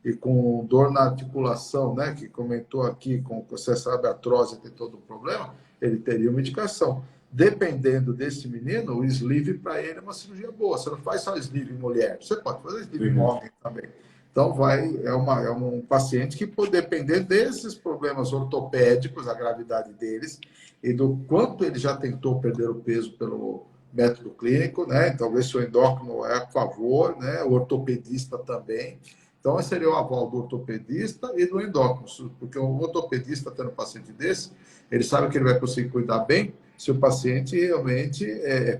S2: e com dor na articulação, né, que comentou aqui, com você sabe, artrose tem todo o problema, ele teria uma indicação. Dependendo desse menino, o sleeve para ele é uma cirurgia boa. Você não faz só sleeve em mulher, você pode fazer sleeve em homem também. Então, é um paciente que, por depender desses problemas ortopédicos, a gravidade deles, e do quanto ele já tentou perder o peso pelo método clínico, né? Talvez o endócrino é a favor, né? O ortopedista também. Então, esse seria o aval do ortopedista e do endócrino, porque o ortopedista, tendo um paciente desse, ele sabe que ele vai conseguir cuidar bem se o paciente realmente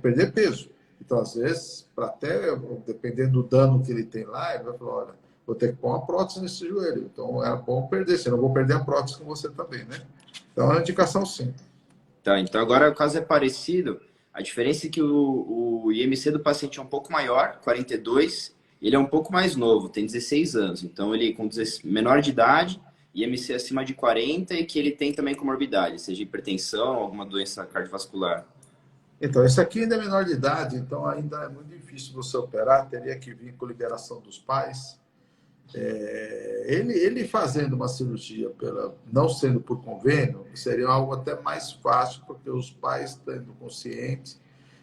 S2: perder peso. Então, às vezes, para até, dependendo do dano que ele tem lá, ele vai falar, olha, vou ter que pôr uma prótese nesse joelho. Então, é bom perder, senão eu vou perder a prótese com você também, né? Então, é uma indicação sim.
S1: Tá, então agora o caso é parecido. A diferença é que o IMC do paciente é um pouco maior, 42, ele é um pouco mais novo, tem 16 anos. Então ele com 16, menor de idade, IMC acima de 40 e que ele tem também comorbidade, seja hipertensão, alguma doença cardiovascular.
S2: Então, esse aqui ainda é menor de idade, então ainda é muito difícil você operar, teria que vir com liberação dos pais. Ele fazendo uma cirurgia, não sendo por convênio, seria algo até mais fácil, porque os pais estando conscientes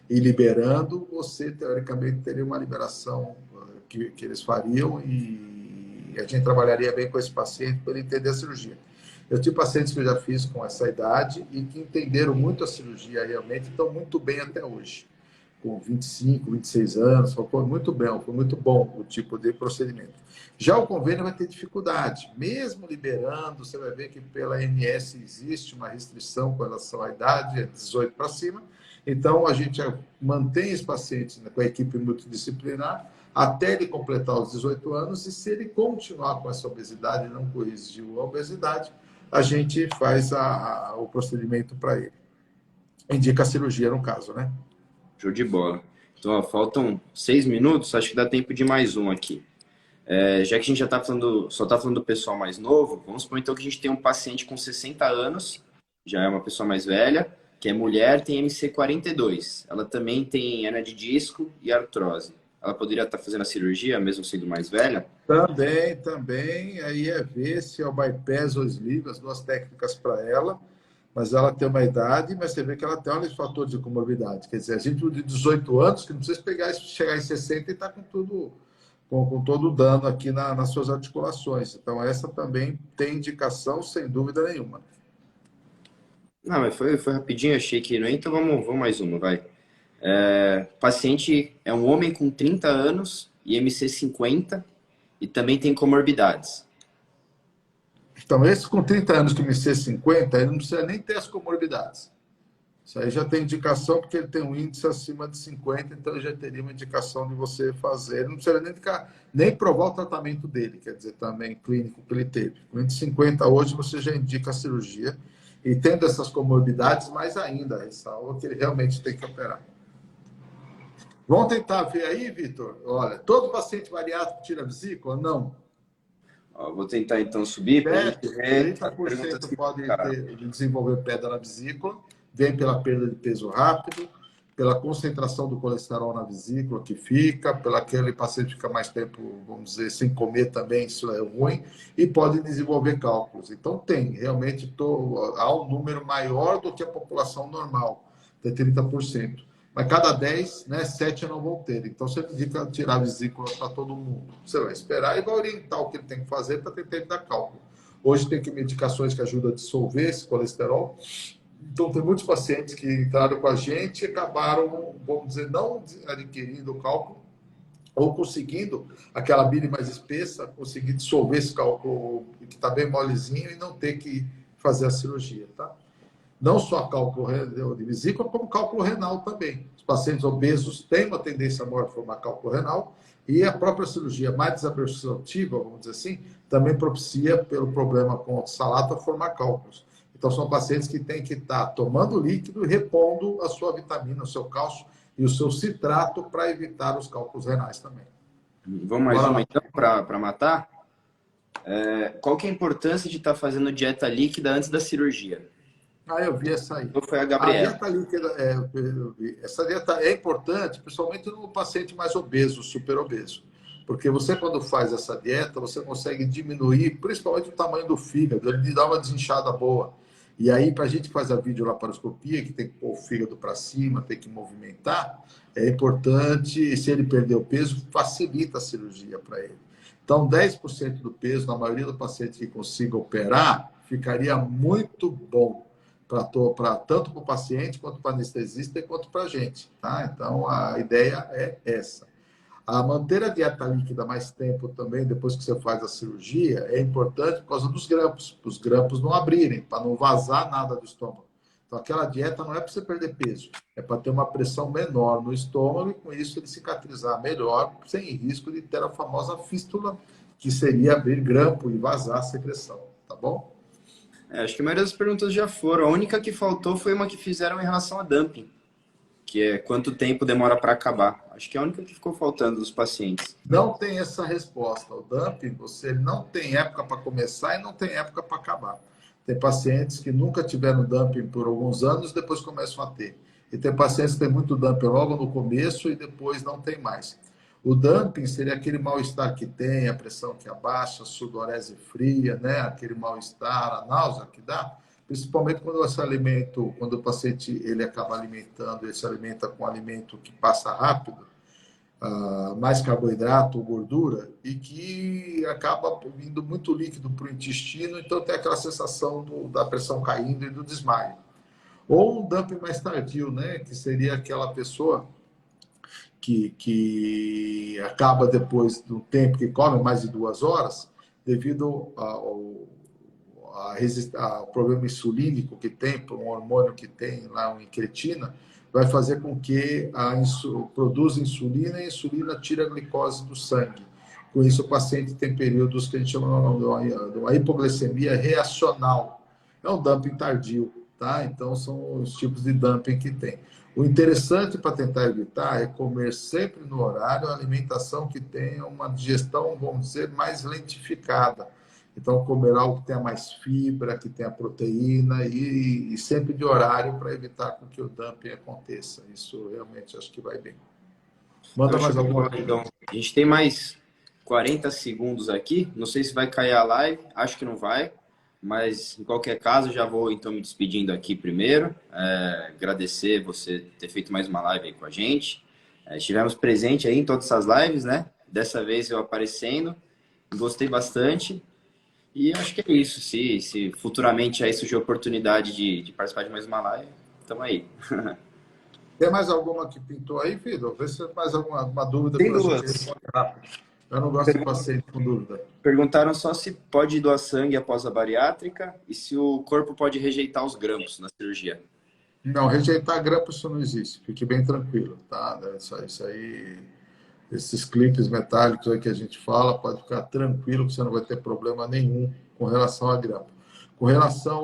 S2: e liberando, você, teoricamente, teria uma liberação que eles fariam e a gente trabalharia bem com esse paciente para ele entender a cirurgia. Eu tive pacientes que eu já fiz com essa idade e que entenderam muito a cirurgia realmente, estão muito bem até hoje. Com 25, 26 anos, foi muito bem, foi muito bom o tipo de procedimento. Já o convênio vai ter dificuldade, mesmo liberando, você vai ver que pela ANS existe uma restrição com relação à idade, é 18 para cima, então a gente mantém esse paciente com a equipe multidisciplinar até ele completar os 18 anos e se ele continuar com essa obesidade e não corrigiu a obesidade, a gente faz o procedimento para ele. Indica a cirurgia no caso, né?
S1: Show de bola. Então, ó, faltam 6 minutos, acho que dá tempo de mais um aqui. Já que a gente já tá falando, só está falando do pessoal mais novo, vamos supor então que a gente tem um paciente com 60 anos, já é uma pessoa mais velha, que é mulher, tem MC 42. Ela também tem hernia de disco e artrose. Ela poderia estar fazendo a cirurgia, mesmo sendo mais velha?
S2: Também. Aí é ver se é o bypass ou sleeve, as duas técnicas para ela. Mas ela tem uma idade, mas você vê que ela tem um fator de comorbidade. Quer dizer, a gente de 18 anos, que não precisa chegar em 60 e estar com tudo com todo o dano aqui nas suas articulações. Então, essa também tem indicação, sem dúvida nenhuma.
S1: Não, mas foi rapidinho, achei que não é, então vamos mais uma, vai. Paciente é um homem com 30 anos, IMC 50 e também tem comorbidades.
S2: Então, esse com 30 anos que IMC 50, ele não precisa nem ter as comorbidades. Isso aí já tem indicação, porque ele tem um índice acima de 50, então já teria uma indicação de você fazer. Ele não precisa nem provar o tratamento dele, quer dizer, também clínico que ele teve. Com índice 50 hoje, você já indica a cirurgia. E tendo essas comorbidades, mais ainda, ressalva que ele realmente tem que operar. Vamos tentar ver aí, Vitor? Olha, todo paciente bariátrico tira vesícula? Não.
S1: Ó, vou tentar então subir para a gente ver.
S2: 30% pode desenvolver pedra na vesícula, vem pela perda de peso rápido, pela concentração do colesterol na vesícula que fica, pela aquele paciente fica mais tempo, vamos dizer, sem comer também, isso é ruim, e pode desenvolver cálculos. Então tem, realmente há um número maior do que a população normal, de 30%. Mas cada 10, né, 7 não vão ter. Então, você indica tirar a vesícula para todo mundo. Você vai esperar e vai orientar o que ele tem que fazer para tentar dar cálculo. Hoje tem medicações que ajudam a dissolver esse colesterol. Então, tem muitos pacientes que entraram com a gente e acabaram, vamos dizer, não adquirindo o cálculo ou conseguindo aquela bile mais espessa, conseguir dissolver esse cálculo que está bem molezinho e não ter que fazer a cirurgia, tá? Não só cálculo de vesícula, como cálculo renal também. Os pacientes obesos têm uma tendência maior a formar cálculo renal e a própria cirurgia mais desabsortiva, vamos dizer assim, também propicia, pelo problema com o oxalato, a formar cálculos. Então, são pacientes que têm que estar tomando líquido e repondo a sua vitamina, o seu cálcio e o seu citrato para evitar os cálculos renais também.
S1: Vamos mais uma, então, para matar? Qual que é a importância de estar fazendo dieta líquida antes da cirurgia?
S2: Eu vi essa aí.
S1: Então foi a Gabriela.
S2: A dieta líquida, essa dieta é importante, principalmente no paciente mais obeso, super obeso. Porque você, quando faz essa dieta, você consegue diminuir, principalmente o tamanho do fígado, ele dá uma desinchada boa. E aí, para a gente fazer a videolaparoscopia, que tem que pôr o fígado para cima, tem que movimentar, é importante, se ele perder o peso, facilita a cirurgia para ele. Então, 10% do peso, na maioria dos pacientes que consiga operar, ficaria muito bom. Tanto para o paciente, quanto para o anestesista e quanto para a gente. Tá? Então, a ideia é essa. A manter a dieta líquida mais tempo também, depois que você faz a cirurgia, é importante por causa dos grampos, para os grampos não abrirem, para não vazar nada do estômago. Então, aquela dieta não é para você perder peso, é para ter uma pressão menor no estômago e, com isso, ele cicatrizar melhor, sem risco de ter a famosa fístula, que seria abrir grampo e vazar a secreção. Tá bom?
S1: Acho que a maioria das perguntas já foram. A única que faltou foi uma que fizeram em relação a dumping, que é quanto tempo demora para acabar. Acho que é a única que ficou faltando dos pacientes.
S2: Não tem essa resposta. O dumping, você não tem época para começar e não tem época para acabar. Tem pacientes que nunca tiveram dumping por alguns anos, depois começam a ter. E tem pacientes que têm muito dumping logo no começo e depois não tem mais. O dumping seria aquele mal-estar que tem, a pressão que abaixa, a sudorese fria, né? Aquele mal-estar, a náusea que dá, principalmente quando esse alimento, quando o paciente ele acaba alimentando, ele se alimenta com alimento que passa rápido, mais carboidrato ou gordura, e que acaba vindo muito líquido para o intestino, então tem aquela sensação da pressão caindo e do desmaio. Ou um dumping mais tardio, né? Que seria aquela pessoa que acaba depois do tempo que come, mais de 2 horas, devido ao problema insulínico que tem, um hormônio que tem lá, uma incretina, vai fazer com que produza insulina e a insulina tira a glicose do sangue. Com isso, o paciente tem períodos que a gente chama de uma hipoglicemia reacional. É um dumping tardio, tá? Então, são os tipos de dumping que tem. O interessante para tentar evitar é comer sempre no horário a alimentação que tenha uma digestão, vamos dizer, mais lentificada. Então, comer algo que tenha mais fibra, que tenha proteína e sempre de horário para evitar com que o dumping aconteça. Isso realmente acho que vai bem. Manda mais alguma coisa.
S1: Então, a gente tem mais 40 segundos aqui. Não sei se vai cair a live, acho que não vai. Mas, em qualquer caso, já vou, então, me despedindo aqui primeiro. Agradecer você ter feito mais uma live aí com a gente. Estivemos presentes aí em todas essas lives, né? Dessa vez eu aparecendo, gostei bastante. E acho que é isso. Se futuramente aí surgir a oportunidade de participar de mais uma live, estamos aí.
S2: Tem mais alguma que pintou aí, Vitor? Vê se tem mais alguma dúvida
S1: Tem
S2: para a gente
S1: duas.
S2: responder rápido. Eu não gosto de paciente com dúvida.
S1: Perguntaram só se pode doar sangue após a bariátrica e se o corpo pode rejeitar os grampos na cirurgia.
S2: Não, rejeitar grampo isso não existe. Fique bem tranquilo, tá? Isso aí, esses clipes metálicos aí que a gente fala, pode ficar tranquilo que você não vai ter problema nenhum com relação a grampo. Com relação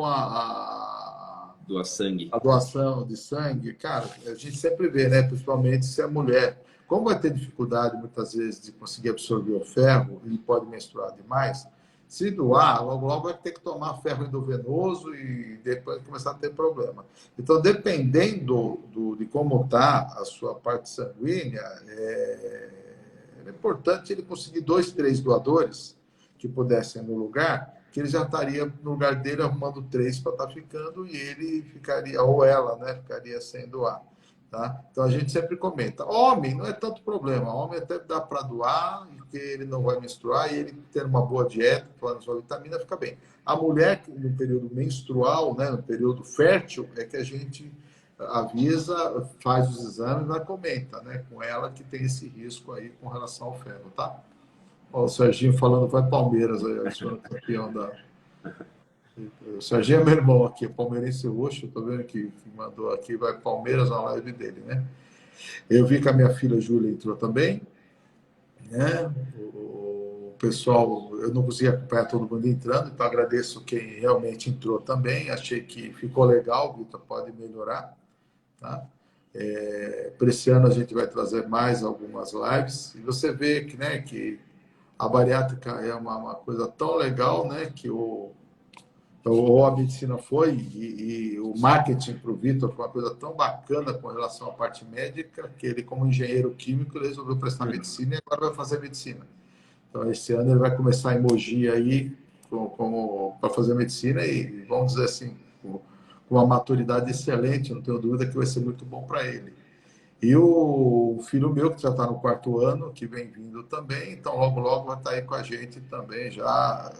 S1: Doar sangue.
S2: a doação de sangue, cara, a gente sempre vê, né? Principalmente se é mulher. Como vai ter dificuldade muitas vezes de conseguir absorver o ferro e pode menstruar demais, se doar, logo logo vai ter que tomar ferro endovenoso e depois começar a ter problema. Então, dependendo de como está a sua parte sanguínea, é importante ele conseguir 2, 3 doadores que pudessem no lugar, que ele já estaria no lugar dele arrumando 3 para estar ficando e ele ficaria, ou ela, né, ficaria sem doar. Tá? Então a gente sempre comenta. Homem não é tanto problema, homem até dá para doar, porque ele não vai menstruar e ele ter uma boa dieta, tomando sua vitamina, fica bem. A mulher, no período menstrual, né, no período fértil, é que a gente avisa, faz os exames, mas comenta, né, com ela que tem esse risco aí com relação ao ferro, tá? Ó, o Serginho falando, vai Palmeiras aí, o senhor campeão da. O Serginho é meu irmão aqui, palmeirense roxo, tô vendo que mandou aqui, vai Palmeiras na live dele, né? Eu vi que a minha filha Júlia entrou também, né? O pessoal, eu não consegui acompanhar todo mundo entrando, então agradeço quem realmente entrou também. Achei que ficou legal, Vitor, pode melhorar, tá? Para esse ano a gente vai trazer mais algumas lives e você vê que, né, que a bariátrica é uma coisa tão legal, né, que ou a medicina foi, e o marketing para o Vitor foi uma coisa tão bacana com relação à parte médica, que ele, como engenheiro químico, ele resolveu prestar medicina e agora vai fazer medicina. Então, esse ano ele vai começar em Mogi aí, para fazer medicina e, vamos dizer assim, com uma maturidade excelente, não tenho dúvida que vai ser muito bom para ele. E o filho meu, que já está no 4º ano, que vem vindo também, então logo, logo vai estar aí com a gente também, já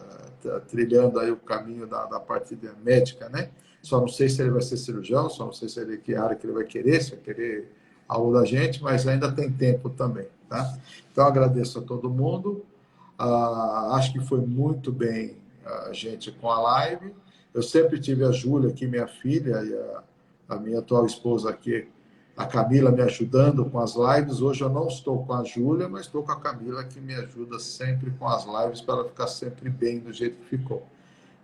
S2: trilhando aí o caminho da parte médica, né? Só não sei se ele vai ser cirurgião, só não sei se ele, que área que ele vai querer, se vai querer algo da gente, mas ainda tem tempo também, tá? Então agradeço a todo mundo, acho que foi muito bem a gente com a live. Eu sempre tive a Júlia aqui, minha filha, e a minha atual esposa aqui, a Camila me ajudando com as lives. Hoje eu não estou com a Júlia, mas estou com a Camila, que me ajuda sempre com as lives para ela ficar sempre bem do jeito que ficou.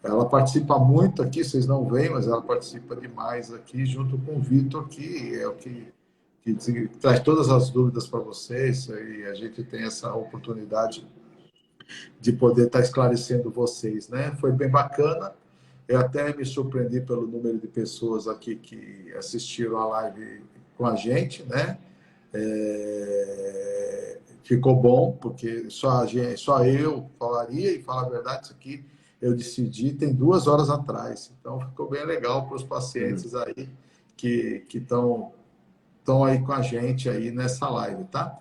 S2: Ela participa muito aqui, vocês não veem, mas ela participa demais aqui, junto com o Vitor, que é o que traz todas as dúvidas para vocês, e a gente tem essa oportunidade de poder estar esclarecendo vocês, né? Foi bem bacana. Eu até me surpreendi pelo número de pessoas aqui que assistiram a live com a gente, né? Ficou bom, porque só eu falaria, e falar a verdade, isso aqui eu decidi tem 2 horas atrás. Então, ficou bem legal para os pacientes aí que estão aí com a gente aí nessa live, tá?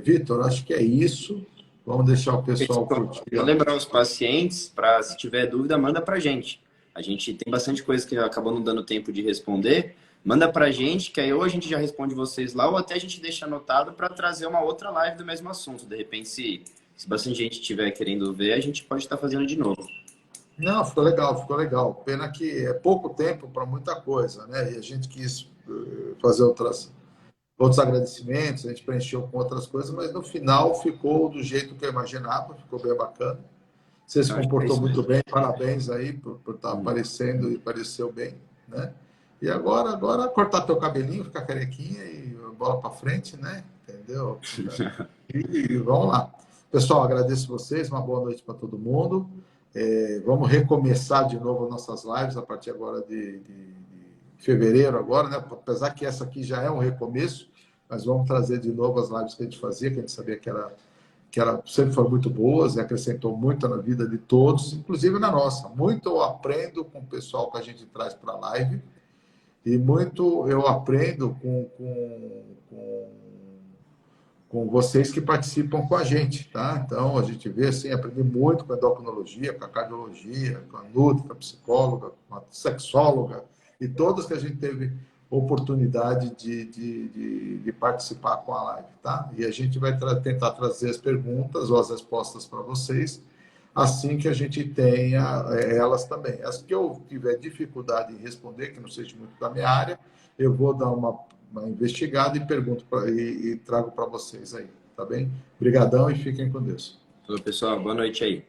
S2: Vitor, acho que é isso. Vamos deixar o pessoal curtir.
S1: Vou lembrar os pacientes, para se tiver dúvida, manda para a gente. A gente tem bastante coisa que acabou não dando tempo de responder. Manda para a gente, que aí ou a gente já responde vocês lá, ou até a gente deixa anotado para trazer uma outra live do mesmo assunto. De repente, se bastante gente estiver querendo ver, a gente pode estar fazendo de novo.
S2: Não, ficou legal, ficou legal. Pena que é pouco tempo para muita coisa, né? E a gente quis fazer outros agradecimentos, a gente preencheu com outras coisas, mas no final ficou do jeito que eu imaginava, ficou bem bacana. Você se comportou muito bem, parabéns aí por estar aparecendo e pareceu bem, né? E agora cortar teu cabelinho, ficar carequinha e bola para frente, né? Entendeu? E vamos lá. Pessoal, agradeço vocês, uma boa noite para todo mundo. Vamos recomeçar de novo nossas lives a partir agora de fevereiro, agora, né? Apesar que essa aqui já é um recomeço, mas vamos trazer de novo as lives que a gente fazia, que a gente sabia que sempre foram muito boas e acrescentou muito na vida de todos, inclusive na nossa. Muito eu aprendo com o pessoal que a gente traz para a live e muito eu aprendo com com vocês que participam com a gente, tá? Então, a gente vê, assim, aprender muito com a endocrinologia, com a cardiologia, com a nutri, com a psicóloga, com a sexóloga, e todas que a gente teve oportunidade de participar com a live, tá? E a gente vai tentar trazer as perguntas ou as respostas para vocês, assim que a gente tenha elas também. As que eu tiver dificuldade em responder, que não seja muito da minha área, eu vou dar uma investigada e pergunto e trago para vocês aí, tá bem? Obrigadão e fiquem com Deus.
S1: Falou, pessoal. Boa noite aí.